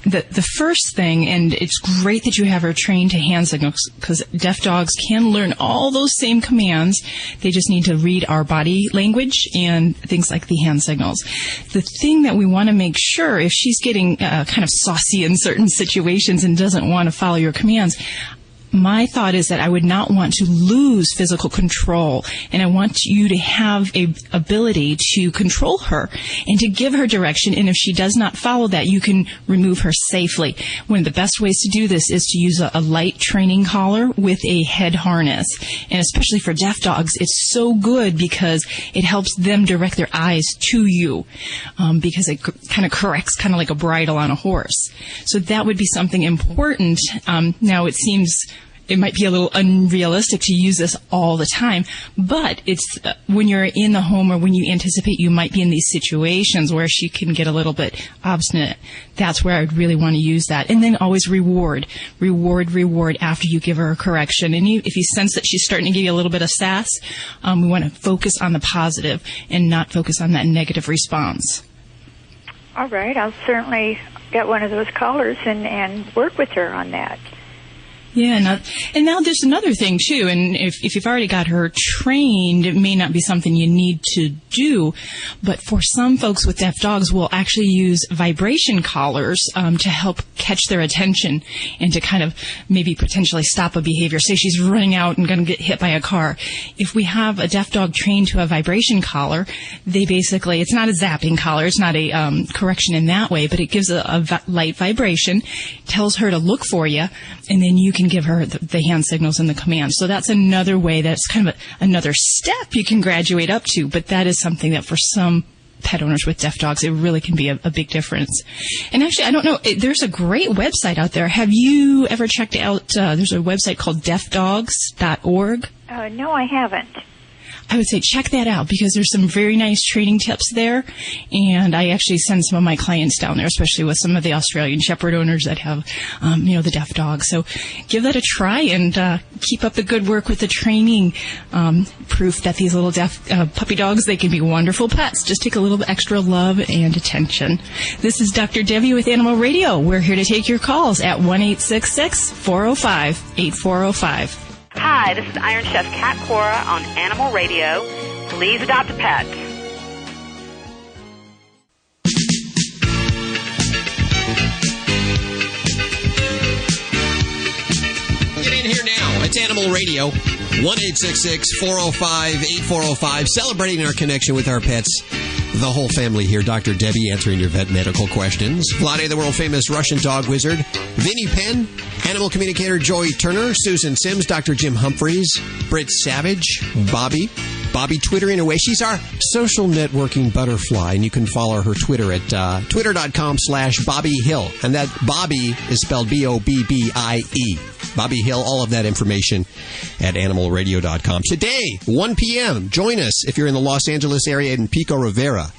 the first thing, and it's great that you have her trained to hand signals, because deaf dogs can learn all those same commands. They just need to read our body language and things like the hand signals. The thing that we want to make sure, if she's getting kind of saucy in certain situations and doesn't want to follow your commands, my thought is that I would not want to lose physical control, and I want you to have a ability to control her and to give her direction, and if she does not follow that, you can remove her safely. One of the best ways to do this is to use a light training collar with a head harness, and especially for deaf dogs, it's so good because it helps them direct their eyes to you, because it kind of corrects, kind of like a bridle on a horse. So that would be something important. Now, it seems it might be a little unrealistic to use this all the time, but it's when you're in the home or when you anticipate you might be in these situations where she can get a little bit obstinate. That's where I'd really want to use that. And then always reward after you give her a correction. And if you sense that she's starting to give you a little bit of sass, we want to focus on the positive and not focus on that negative response. All right. I'll certainly get one of those collars and work with her on that. Yeah, and now there's another thing, too, and if you've already got her trained, it may not be something you need to do, but for some folks with deaf dogs, we'll actually use vibration collars to help catch their attention and to kind of maybe potentially stop a behavior. Say she's running out and going to get hit by a car. If we have a deaf dog trained to a vibration collar, they basically, it's not a zapping collar, it's not a correction in that way, but it gives a light vibration, tells her to look for you, and then you can give her the hand signals and the commands. So that's another way, that's kind of another step you can graduate up to, but that is something that for some pet owners with deaf dogs, it really can be a big difference. And actually, I don't know, there's a great website out there. Have you ever checked out, there's a website called deafdogs.org? No, I haven't. I would say check that out because there's some very nice training tips there, and I actually send some of my clients down there, especially with some of the Australian Shepard owners that have, the deaf dogs. So give that a try and keep up the good work with the training. Proof that these little deaf puppy dogs, they can be wonderful pets. Just take a little bit extra love and attention. This is Dr. Debbie with Animal Radio. We're here to take your calls at 1-866-405-8405. Hi, this is Iron Chef Kat Cora on Animal Radio. Please adopt a pet. Get in here now. It's Animal Radio. 1-866-405-8405. Celebrating our connection with our pets. The whole family here. Dr. Debbie answering your vet medical questions. Vladae, the world-famous Russian dog wizard. Vinnie Penn. Animal communicator Joy Turner. Susan Sims. Dr. Jim Humphreys. Britt Savage. Bobby twittering away. She's our social networking butterfly, and you can follow her Twitter at twitter.com/Bobby Hill. And that Bobby is spelled B-O-B-B-I-E. Bobby Hill, all of that information at animalradio.com. Today, 1 p.m., join us if you're in the Los Angeles area in Pico Rivera.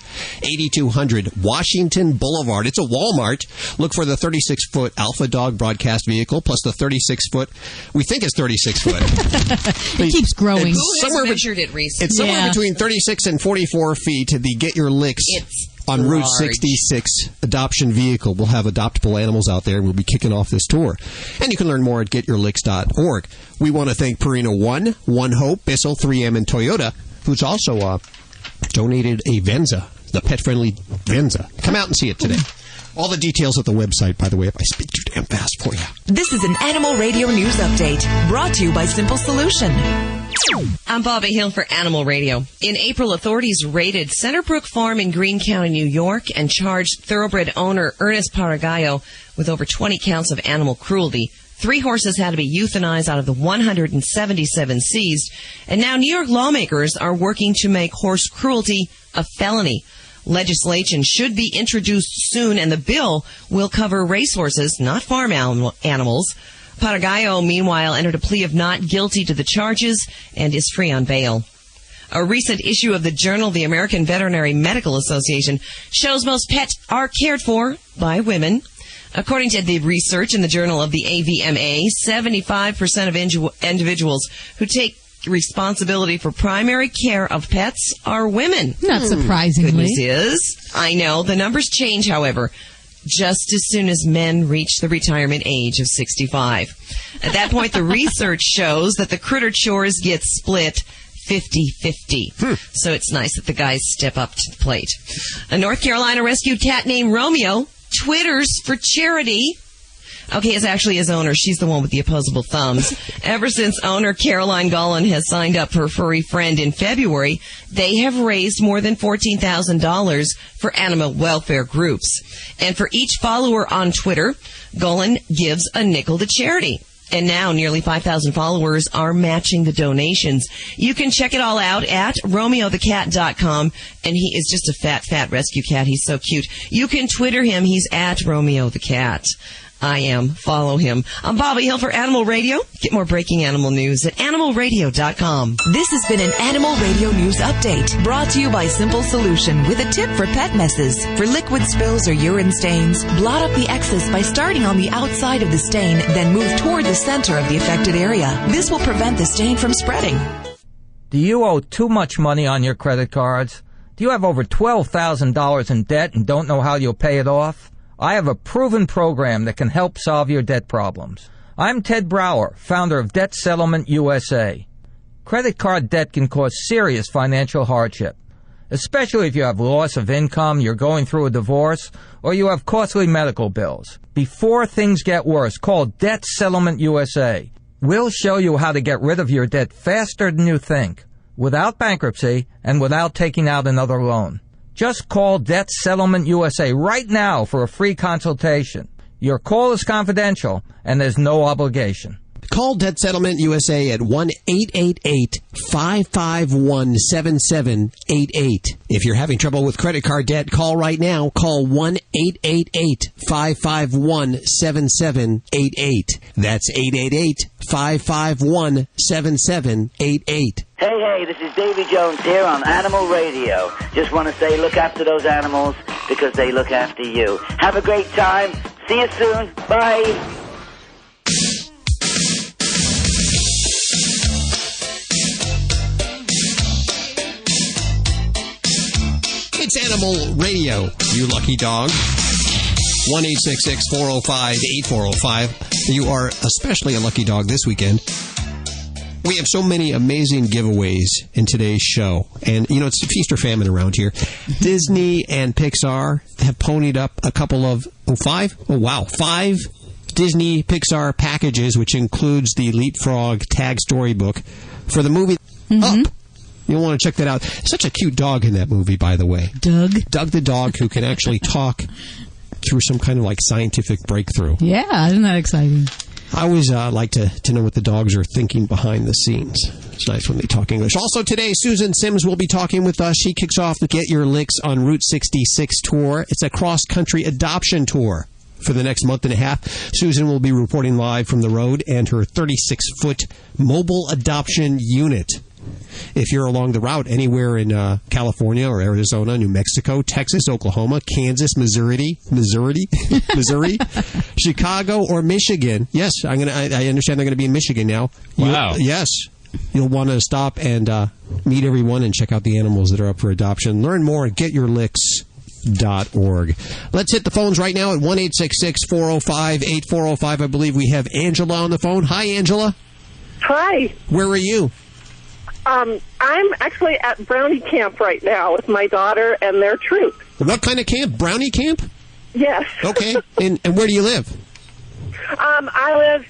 8200 Washington Boulevard. It's a Walmart. Look for the 36-foot Alpha Dog broadcast vehicle plus the 36-foot, we think it's 36-foot. It keeps growing. Who has measured it recently? It's somewhere between 36 and 44 feet. The Get Your Licks on large. Route 66 adoption vehicle. We'll have adoptable animals out there. We'll be kicking off this tour. And you can learn more at getyourlicks.org. We want to thank Purina One, One Hope, Bissell, 3M, and Toyota, who's also donated a Venza. the pet-friendly Venza. Come out and see it today. All the details at the website, by the way, if I speak too damn fast for you. This is an Animal Radio News Update brought to you by Simple Solution. I'm Bobby Hill for Animal Radio. In April, authorities raided Centerbrook Farm in Greene County, New York, and charged thoroughbred owner Ernest Paragallo with over 20 counts of animal cruelty. 3 horses had to be euthanized out of the 177 seized, and now New York lawmakers are working to make horse cruelty a felony. Legislation should be introduced soon, and the bill will cover racehorses, not farm animals. Paragallo, meanwhile, entered a plea of not guilty to the charges and is free on bail. A recent issue of the journal, the American Veterinary Medical Association, shows most pets are cared for by women. According to the research in the Journal of the AVMA, 75% of individuals who take responsibility for primary care of pets are women. Not surprisingly. Good news is, I know, the numbers change, however, just as soon as men reach the retirement age of 65. At that point, the research shows that the critter chores get split 50-50. So it's nice that the guys step up to the plate. A North Carolina rescued cat named Romeo twitters for charity. Okay, it's actually his owner. She's the one with the opposable thumbs. Ever since owner Caroline Gollin has signed up her furry friend in February, they have raised more than $14,000 for animal welfare groups. And for each follower on Twitter, Gollin gives a nickel to charity. And now nearly 5,000 followers are matching the donations. You can check it all out at RomeoTheCat.com. And he is just a fat rescue cat. He's so cute. You can Twitter him. He's at Romeo the Cat. I am. Follow him. I'm Bobby Hill for Animal Radio. Get more breaking animal news at animalradio.com. This has been an Animal Radio News Update brought to you by Simple Solution with a tip for pet messes. For liquid spills or urine stains, blot up the excess by starting on the outside of the stain, then move toward the center of the affected area. This will prevent the stain from spreading. Do you owe too much money on your credit cards? Do you have over $12,000 in debt and don't know how you'll pay it off? I have a proven program that can help solve your debt problems. I'm Ted Brower, founder of Debt Settlement USA. Credit card debt can cause serious financial hardship, especially if you have loss of income, you're going through a divorce, or you have costly medical bills. Before things get worse, call Debt Settlement USA. We'll show you how to get rid of your debt faster than you think, without bankruptcy and without taking out another loan. Just call Debt Settlement USA right now for a free consultation. Your call is confidential, and there's no obligation. Call Debt Settlement USA at 1-888-551-7788. If you're having trouble with credit card debt, call right now. Call 1-888-551-7788. That's 888-551-7788. Hey, this is Davy Jones here on Animal Radio. Just want to say look after those animals because they look after you. Have a great time. See you soon. Bye. It's Animal Radio, you lucky dog. 1-866-405-8405. You are especially a lucky dog this weekend. We have so many amazing giveaways in today's show. And, you know, it's feast or famine around here. Disney and Pixar have ponied up a couple of, five Disney Pixar packages, which includes the Leapfrog Tag Storybook for the movie Up. You'll want to check that out. Such a cute dog in that movie, by the way. Doug the dog, who can actually talk through some kind of like scientific breakthrough. Yeah, isn't that exciting? I always like to know what the dogs are thinking behind the scenes. It's nice when they talk English. Also today, Susan Sims will be talking with us. She kicks off the Get Your Licks on Route 66 tour. It's a cross-country adoption tour for the next month and a half. Susan will be reporting live from the road and her 36-foot mobile adoption unit. If you're along the route anywhere in California or Arizona, New Mexico, Texas, Oklahoma, Kansas, Missouri, Chicago, or Michigan, yes, I understand they're going to be in Michigan now. Wow. Yes. You'll want to stop and meet everyone and check out the animals that are up for adoption. Learn more at getyourlicks.org. Let's hit the phones right now at 1-866-405-8405. I believe we have Angela on the phone. Hi, Angela. Hi. Where are you? I'm actually at Brownie Camp right now with my daughter and their troop. What kind of camp? Brownie Camp? Yes. Okay. And where do you live? I live,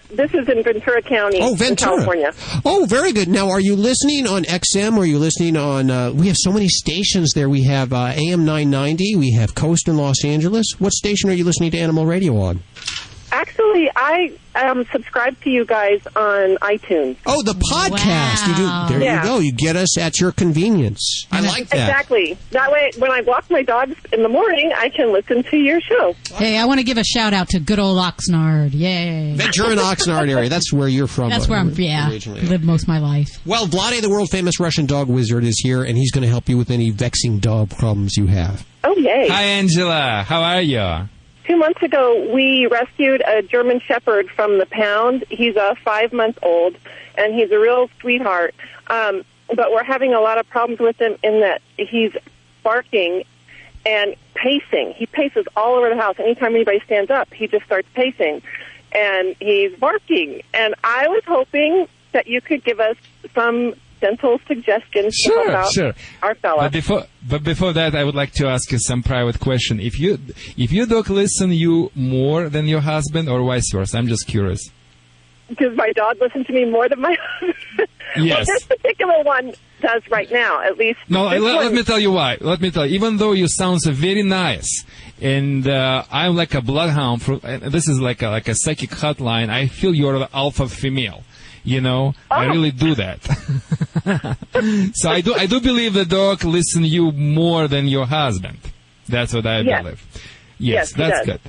this is in Ventura County, Ventura. in California. Oh, very good. Now, are you listening on XM? Or are you listening on, we have so many stations there. We have AM 990. We have Coast in Los Angeles. What station are you listening to Animal Radio on? Actually, I subscribe to you guys on iTunes. Oh, the podcast. Wow. There you go. You get us at your convenience. I like that. Exactly. That way, when I walk my dogs in the morning, I can listen to your show. Hey, I want to give a shout out to good old Oxnard. Yay. Ventura and Oxnard area. That's where you're from. That's where I'm, lived most of my life. Well, Vladae, the world-famous Russian dog wizard, is here, and he's going to help you with any vexing dog problems you have. Oh, yay. Hi, Angela. How are you? 2 months ago, we rescued a German Shepherd from the pound. He's 5-month-old, and he's a real sweetheart. But we're having a lot of problems with him in that he's barking and pacing. He paces all over the house. Anytime anybody stands up, he just starts pacing, and he's barking. And I was hoping that you could give us some dental suggestions about our fella. But before that, I would like to ask you some private question. If your dog listen you more than your husband, or vice versa, I'm just curious. Does my dog listen to me more than my husband? Yes. Well, this particular one does right now, at least. No, let me tell you why. Let me tell you. Even though you sound so very nice, and I'm like a bloodhound, this is like a psychic hotline, I feel you're the alpha female. You know, I really do that. So I do believe the dog listens you more than your husband. That's what I believe. Yes, that's good.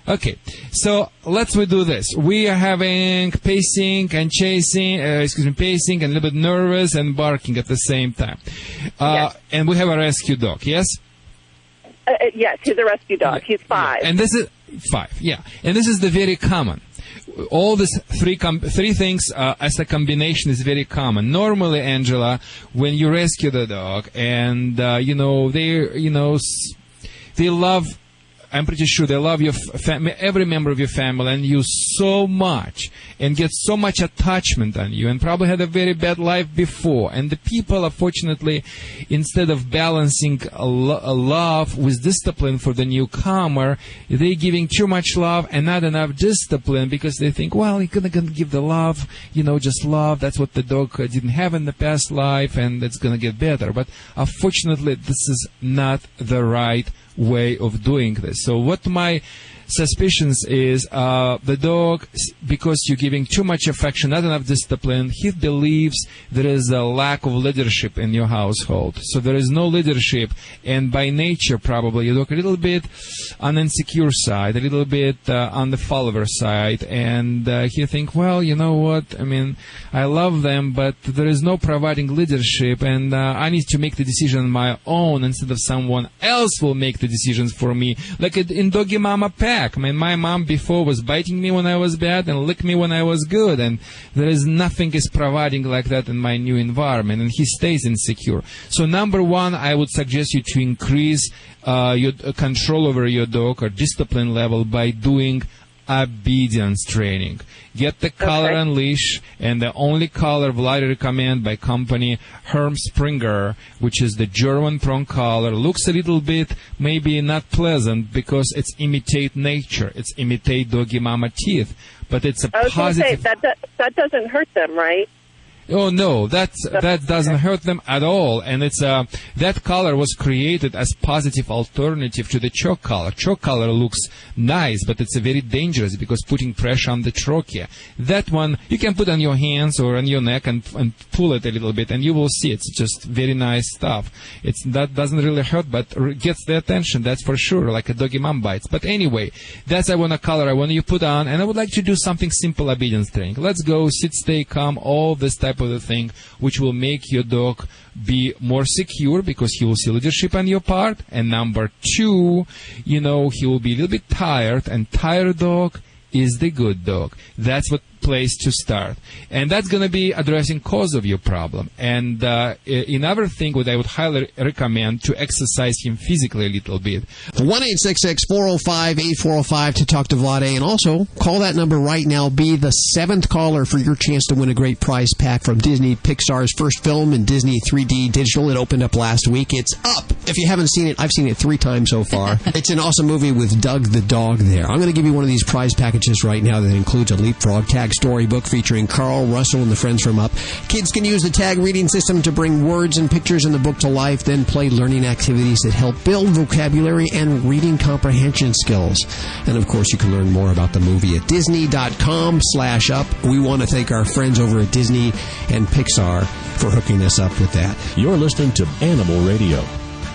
Okay, so let's do this. We are having pacing and chasing, pacing and a little bit nervous and barking at the same time. And we have a rescue dog, yes? Yes, he's a rescue dog. He's 5. Yeah. And this is 5, yeah. And this is the very common. All these three things as a combination is very common. Normally, Angela, when you rescue the dog, and they love. I'm pretty sure they love your every member of your family and you so much and get so much attachment on you and probably had a very bad life before. And the people, unfortunately, instead of balancing a love with discipline for the newcomer, they're giving too much love and not enough discipline because they think, well, you're going to give the love, just love. That's what the dog didn't have in the past life and it's going to get better. But unfortunately, this is not the right way of doing this. So what my suspicions is the dog, because you're giving too much affection, not enough discipline, he believes there is a lack of leadership in your household. So there is no leadership, and by nature probably your dog a little bit on the insecure side, a little bit on the follower side, and he think, well, you know what, I mean, I love them, but there is no providing leadership, and I need to make the decision on my own instead of someone else will make the decisions for me, like in Doggy Mama Pack. I mean, my mom before was biting me when I was bad and licked me when I was good, and there is nothing is providing like that in my new environment, and he stays insecure. So number one, I would suggest you to increase your control over your dog or discipline level by doing obedience training. Get the collar and leash, and the only collar Vladae recommend by company Hermspringer, which is the German prong collar. Looks a little bit maybe not pleasant because it's imitate nature. It's imitate doggy mama teeth, but it's a positive. That doesn't hurt them, right? Oh no, that doesn't hurt them at all, and it's that collar was created as positive alternative to the choke collar. Choke collar looks nice, but it's very dangerous because putting pressure on the trachea. That one you can put on your hands or on your neck and pull it a little bit, and you will see it's just very nice stuff. That doesn't really hurt, but gets the attention. That's for sure, like a doggy mom bites. But anyway, that's I want a collar I want you put on, and I would like to do something simple obedience training. Let's go sit, stay, calm, all this type of the thing which will make your dog be more secure because he will see leadership on your part. And number two, he will be a little bit tired, and tired dog is the good dog. That's what place to start. And that's going to be addressing cause of your problem. And another thing what I would highly recommend to exercise him physically a little bit. 1-866-405-8405 to talk to Vladae. And also, call that number right now. Be the 7th caller for your chance to win a great prize pack from Disney Pixar's first film in Disney 3D Digital. It opened up last week. It's up. If you haven't seen it, I've seen it 3 times so far. It's an awesome movie with Doug the dog there. I'm going to give you one of these prize packages right now that includes a Leapfrog tag storybook featuring Carl, Russell, and the friends from Up. Kids can use the tag reading system to bring words and pictures in the book to life, then play learning activities that help build vocabulary and reading comprehension skills. And, of course, you can learn more about the movie at Disney.com/up. We want to thank our friends over at Disney and Pixar for hooking us up with that. You're listening to Animal Radio.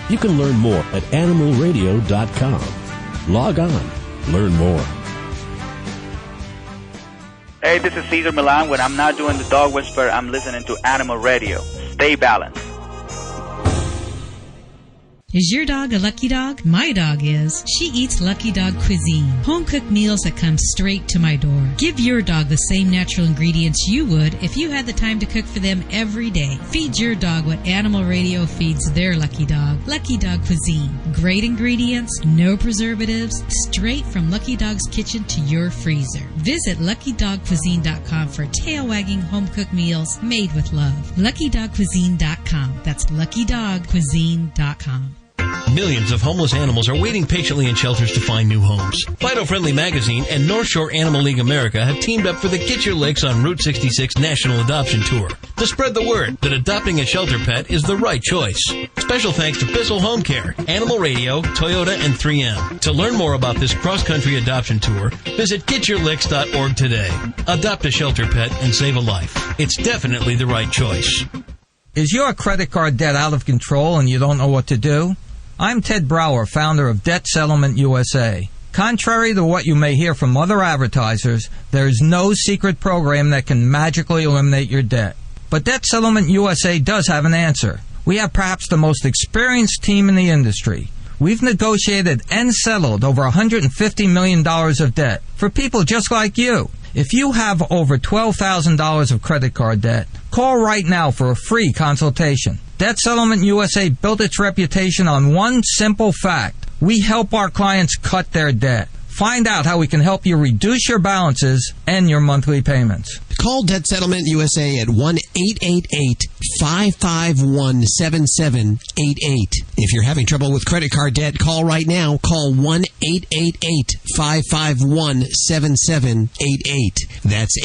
You can learn more at animalradio.com. Log on. Learn more. Hey, this is Cesar Milan. When I'm not doing the dog whisper, I'm listening to Animal Radio. Stay balanced. Is your dog a lucky dog? My dog is. She eats Lucky Dog cuisine, home-cooked meals that come straight to my door. Give your dog the same natural ingredients you would if you had the time to cook for them every day. Feed your dog what Animal Radio feeds their lucky dog. Lucky Dog cuisine. Great ingredients, no preservatives, straight from Lucky Dog's kitchen to your freezer. Visit LuckyDogCuisine.com for tail-wagging home-cooked meals made with love. LuckyDogCuisine.com. That's LuckyDogCuisine.com. Millions of homeless animals are waiting patiently in shelters to find new homes. Fido Friendly Magazine and North Shore Animal League America have teamed up for the Get Your Licks on Route 66 National Adoption Tour to spread the word that adopting a shelter pet is the right choice. Special thanks to Bissell Home Care, Animal Radio, Toyota, and 3M. To learn more about this cross-country adoption tour, visit getyourlicks.org today. Adopt a shelter pet and save a life. It's definitely the right choice. Is your credit card debt out of control and you don't know what to do? I'm Ted Brower, founder of Debt Settlement USA. Contrary to what you may hear from other advertisers, there is no secret program that can magically eliminate your debt. But Debt Settlement USA does have an answer. We have perhaps the most experienced team in the industry. We've negotiated and settled over $150 million of debt for people just like you. If you have over $12,000 of credit card debt, call right now for a free consultation. Debt Settlement USA built its reputation on one simple fact. We help our clients cut their debt. Find out how we can help you reduce your balances and your monthly payments. Call Debt Settlement USA at 1-888-551-7788. If you're having trouble with credit card debt, call right now. Call 1-888-551-7788. That's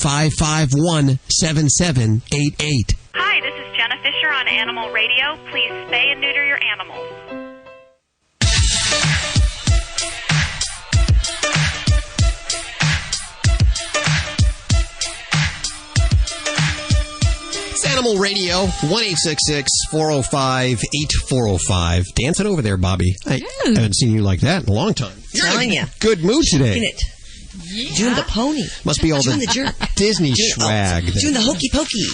888-551-7788. Hi, this is Jenna Fisher on Animal Radio. Please spay and neuter your animals. Animal Radio, 1-866-405-8405. Dancing over there, Bobby. I haven't seen you like that in a long time. You're Telling in you. a good mood today. Doing it. Yeah. Doing the pony. Must be all doing the Disney swag. Doing the hokey pokey.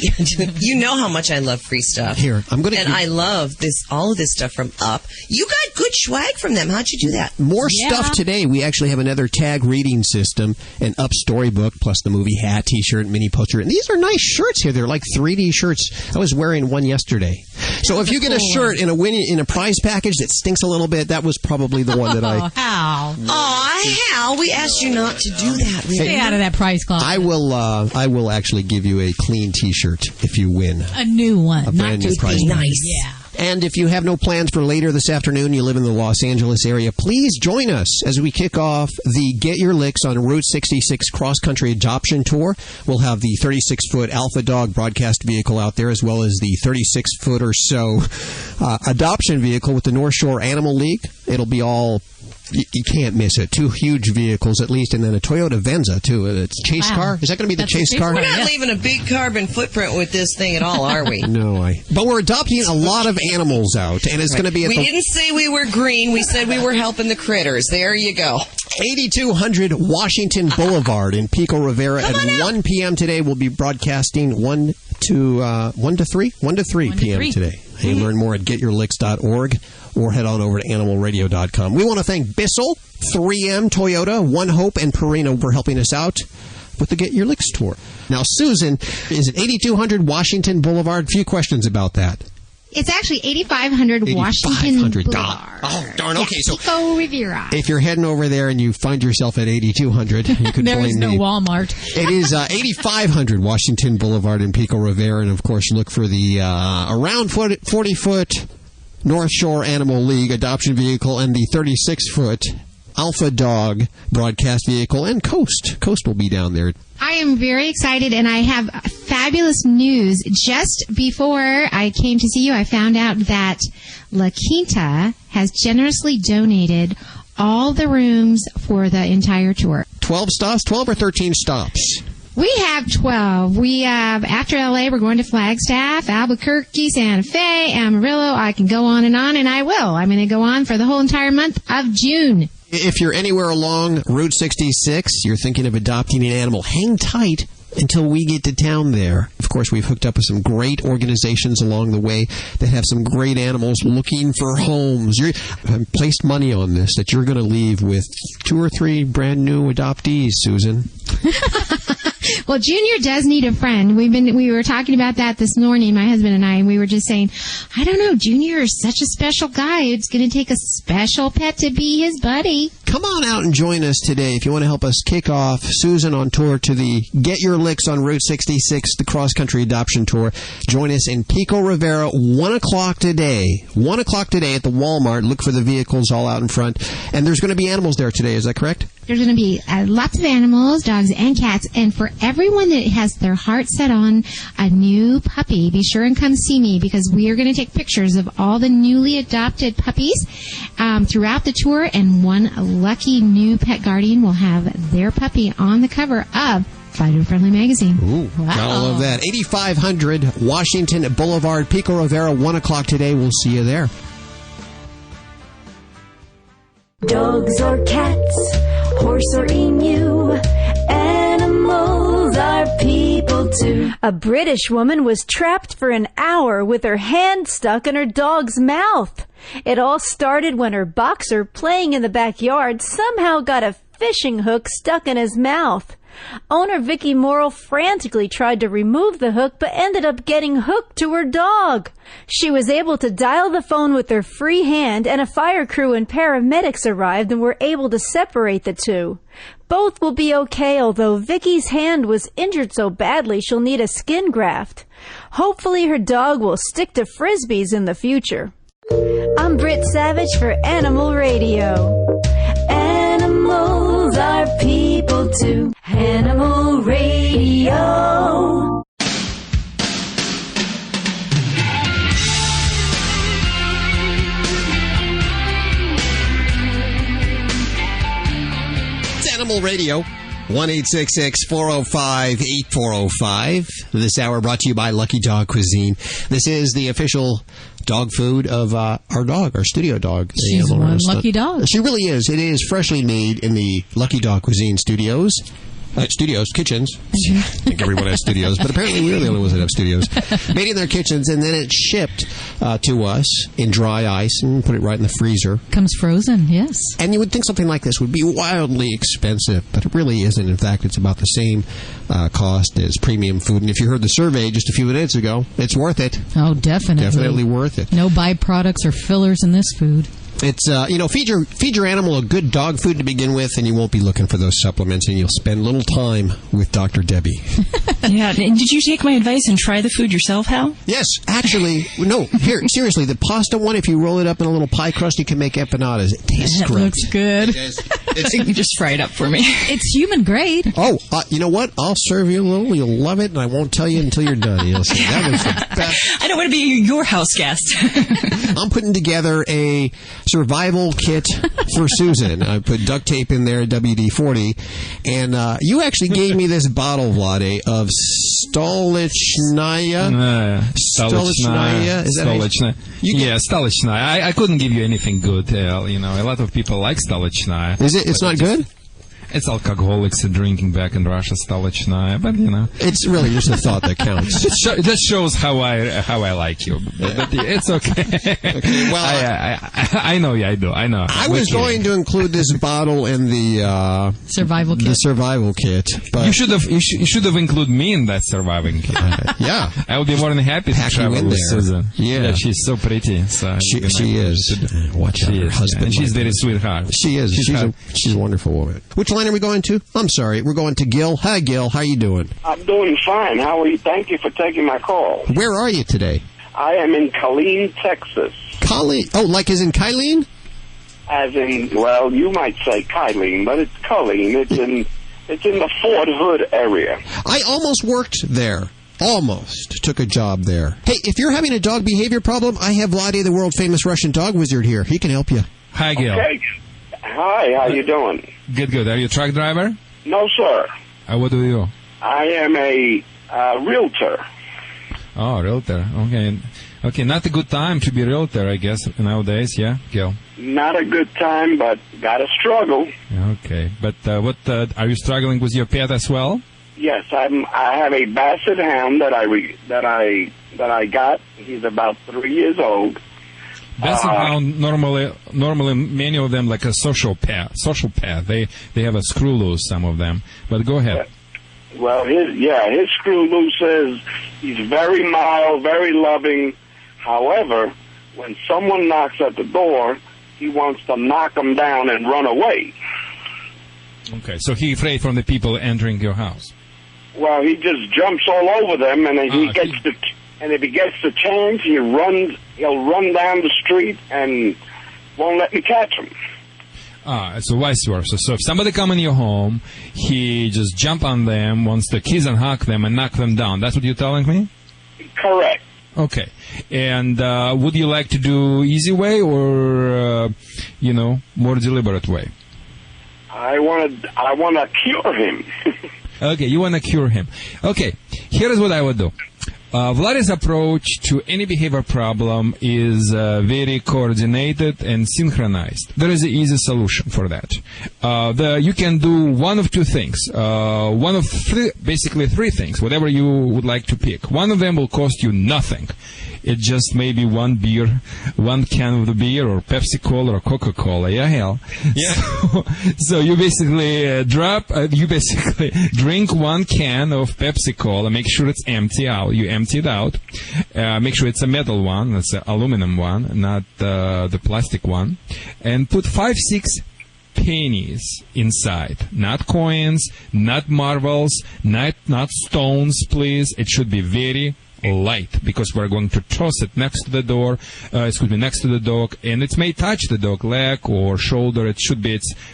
You know how much I love free stuff. Here, I'm going to... And I love all of this stuff from Up. You got good swag from them. How'd you do that? More stuff today. We actually have another tag reading system, an Up storybook, plus the movie hat, T-shirt, mini poster. And these are nice shirts here. They're like 3D shirts. I was wearing one yesterday. So if you get a shirt in a prize package that stinks a little bit, that was probably the one that I... Hal. Oh, Hal, we asked you not to do that. Stay out of that prize closet. I will actually give you a clean T-shirt if you win. A new one. A brand new prize. Nice. Yeah. And if you have no plans for later this afternoon, you live in the Los Angeles area, please join us as we kick off the Get Your Licks on Route 66 cross-country adoption tour. We'll have the 36-foot Alpha Dog broadcast vehicle out there, as well as the 36-foot or so adoption vehicle with the North Shore Animal League. It'll be all... You can't miss it. 2 huge vehicles, at least, and then a Toyota Venza, too. It's a chase car. Is that going to be the chase car? We're not leaving a big carbon footprint with this thing at all, are we? No, but we're adopting a lot of animals out, and it's going to be at We didn't say we were green. We said we were helping the critters. There you go. 8200 Washington Boulevard in Pico Rivera at 1 p.m. today. We'll be broadcasting 1 to 3 p.m. today. You can learn more at getyourlicks.org or head on over to animalradio.com. We want to thank Bissell, 3M, Toyota, One Hope, and Purina for helping us out. with the Get Your Licks tour. Now, Susan is at 8200 Washington Boulevard. A few questions about that. It's actually 8500 Washington Boulevard. Oh, darn. Okay, so Pico Rivera. if you're heading over there and you find yourself at 8200, you could There blame is no me. Walmart. It is 8500 Washington Boulevard in Pico Rivera, and of course, look for the around 40-foot North Shore Animal League adoption vehicle and the 36-foot Alpha Dog broadcast vehicle, and Coast. Coast will be down there. I am very excited, and I have fabulous news. Just before I came to see you, I found out that La Quinta has generously donated all the rooms for the entire tour. 12 stops? 12 or 13 stops? We have 12. We have, after L.A., we're going to Flagstaff, Albuquerque, Santa Fe, Amarillo. I can go on, and I will. I'm going to go on for the whole entire month of June. If you're anywhere along Route 66, you're thinking of adopting an animal, hang tight until we get to town there. Of course, we've hooked up with some great organizations along the way that have some great animals looking for homes. I've placed money on this, that you're going to leave with 2 or 3 brand new adoptees, Susan. Well, Junior does need a friend. We were talking about that this morning, my husband and I, and we were just saying, I don't know, Junior is such a special guy. It's going to take a special pet to be his buddy. Come on out and join us today if you want to help us kick off Susan on tour to the Get Your Licks on Route 66, the cross-country adoption tour. Join us in Pico Rivera, 1 o'clock today. 1 o'clock today at the Walmart. Look for the vehicles all out in front. And there's going to be animals there today, is that correct? There's going to be lots of animals, dogs and cats, and for everyone that has their heart set on a new puppy, be sure and come see me, because we are going to take pictures of all the newly adopted puppies throughout the tour, and one lucky new pet guardian will have their puppy on the cover of Fido Friendly Magazine. Ooh, gotta love that. 8500 Washington Boulevard, Pico Rivera, 1 o'clock today. We'll see you there. Dogs or cats, horse or emu, animals are people too. A British woman was trapped for an hour with her hand stuck in her dog's mouth. It all started when her boxer, playing in the backyard, somehow got a fishing hook stuck in his mouth. Owner Vicky Morrill frantically tried to remove the hook, but ended up getting hooked to her dog. She was able to dial the phone with her free hand, and a fire crew and paramedics arrived and were able to separate the two. Both will be okay, although Vicky's hand was injured so badly she'll need a skin graft. Hopefully her dog will stick to frisbees in the future. I'm Britt Savage for Animal Radio. Animals are people too. Animal Radio. It's Animal Radio. 1-866-405-8405. This hour brought to you by Lucky Dog Cuisine. This is the official dog food of our dog, our studio dog. She's one lucky dog. She really is. It is freshly made in the Lucky Dog Cuisine studios. Kitchens. I think everyone has studios, but apparently we're the only ones that have studios. Made in their kitchens, and then it's shipped to us in dry ice and put it right in the freezer. Comes frozen, yes. And you would think something like this would be wildly expensive, but it really isn't. In fact, it's about the same cost as premium food. And if you heard the survey just a few minutes ago, it's worth it. Oh, definitely. Definitely worth it. No byproducts or fillers in this food. It's, feed your animal a good dog food to begin with, and you won't be looking for those supplements, and you'll spend little time with Dr. Debbie. Yeah, and did you take my advice and try the food yourself, Hal? Yes, actually, no, here, seriously, the pasta one, if you roll it up in a little pie crust, you can make empanadas. It tastes great. Looks good. You just fry it up for me. It's human grade. Oh, you know what? I'll serve you a little. You'll love it, and I won't tell you until you're done. You'll see. That was the best. I don't want to be your house guest. I'm putting together a survival kit for Susan. I put duct tape in there, WD-40, and you actually gave me this bottle, Vladae, of Stolichnaya. Stolichnaya. Is that Stolichnaya. I couldn't give you anything good. A lot of people like Stolichnaya. Is it? It's not good? It's alcoholics drinking back in Russia, Stolichная, but it's really just the thought that counts. That shows how I like you. But it's okay. Okay, well, I know. Yeah, I know. I was going to include this bottle in the survival kit. The survival kit, but you should have included me in that surviving kit. Yeah, I would be more than happy to travel with Susan. Yeah, she's so pretty. So she is. Watch out, her husband. And she's very sweetheart. She is. She's a wonderful woman. Which line are we going to? I'm sorry, we're going to Gil. Hi, Gil. How you doing? I'm doing fine. How are you? Thank you for taking my call. Where are you today? I am in Killeen, Texas. Killeen? Oh, like as in Killeen? As in, well, you might say Killeen, but it's Killeen. It's in the Fort Hood area. I almost worked there. Almost took a job there. Hey, if you're having a dog behavior problem, I have Vladae, the world-famous Russian dog wizard here. He can help you. Hi, Gil. Okay. Hi, how you doing? Good. Are you a truck driver? No, sir. What do you do? I am a realtor. Oh, realtor. Okay. Not a good time to be a realtor, I guess, nowadays, yeah, Gil? Not a good time, but gotta struggle. Okay. But what are you struggling with your pet as well? Yes, I have a Basset Hound that I got. He's about 3 years old. Basset Hound normally many of them like a social pet. They have a screw loose, some of them. But go ahead. Well, his screw loose is he's very mild, very loving. However, when someone knocks at the door, he wants to knock them down and run away. Okay, so he's afraid from the people entering your house. Well, he just jumps all over them, and if he gets the chance, he'll run down the street and won't let me catch him. So vice versa. So if somebody come in your home, he just jump on them, wants to kiss and hug them and knock them down. That's what you're telling me? Correct. Okay. And would you like to do easy way or more deliberate way? I want to cure him. Okay, you want to cure him. Okay, here is what I would do. Vladae's approach to any behavior problem is very coordinated and synchronized. There is an easy solution for that. You can do one of two things. Basically three things, whatever you would like to pick. One of them will cost you nothing. It just maybe one can of the beer or Pepsi Cola or Coca-Cola. Yeah, hell. Yeah. So you basically drink one can of Pepsi Cola. Make sure it's empty out. You empty it out. Make sure it's a metal one. It's an aluminum one, not the plastic one. And put 5-6 pennies inside. Not coins, not marbles, not stones, please. It should be very light, because we're going to toss it next to the door, next to the dog, and it may touch the dog leg or shoulder.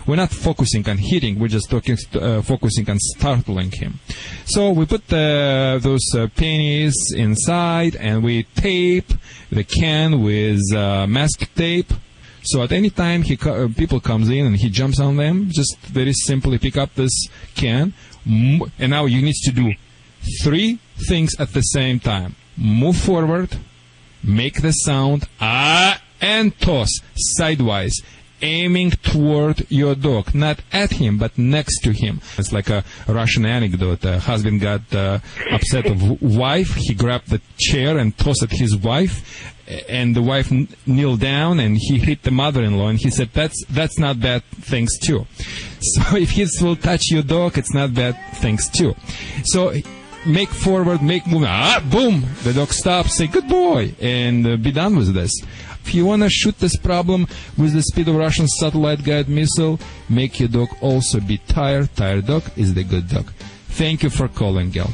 We're not focusing on hitting, we're just focusing on startling him. So we put those pennies inside, and we tape the can with mask tape. So at any time people comes in and he jumps on them, just very simply pick up this can, and now you need to do 3 things at the same time. Move forward, make the sound, and toss sidewise, aiming toward your dog, not at him, but next to him. It's like a Russian anecdote. A husband got upset of wife. He grabbed the chair and tossed at his wife, and the wife kneeled down, and he hit the mother-in-law, and he said, that's not bad things too. So if he will touch your dog, it's not bad things too. So make forward, make movement. Boom! The dog stops, say good boy, and be done with this. If you want to shoot this problem with the speed of Russian satellite guided missile, make your dog also be tired. Tired dog is the good dog. Thank you for calling, Gil.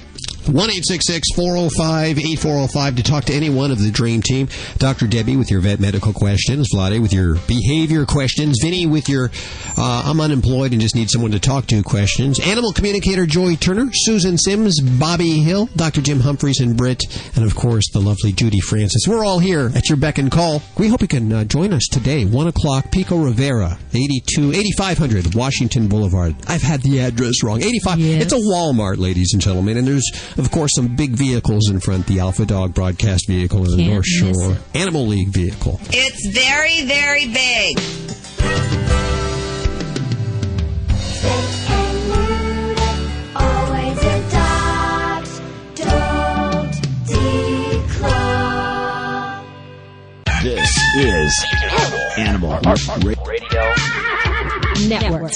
1-866-405-8405 to talk to any one of the Dream Team. Dr. Debbie with your vet medical questions. Vladae with your behavior questions. Vinny with your I'm unemployed and just need someone to talk to questions. Animal communicator Joy Turner. Susan Sims. Bobby Hill. Dr. Jim Humphreys and Britt. And, of course, the lovely Judy Francis. We're all here at your beck and call. We hope you can join us today, 1 o'clock, Pico Rivera, 8500 Washington Boulevard. I've had the address wrong. 85. Yes. It's a Walmart, ladies and gentlemen. And there's, of course, some big vehicles in front. The Alpha Dog broadcast vehicle in the North Shore. Animal League vehicle. It's very, very big. This is Animal Radio Network.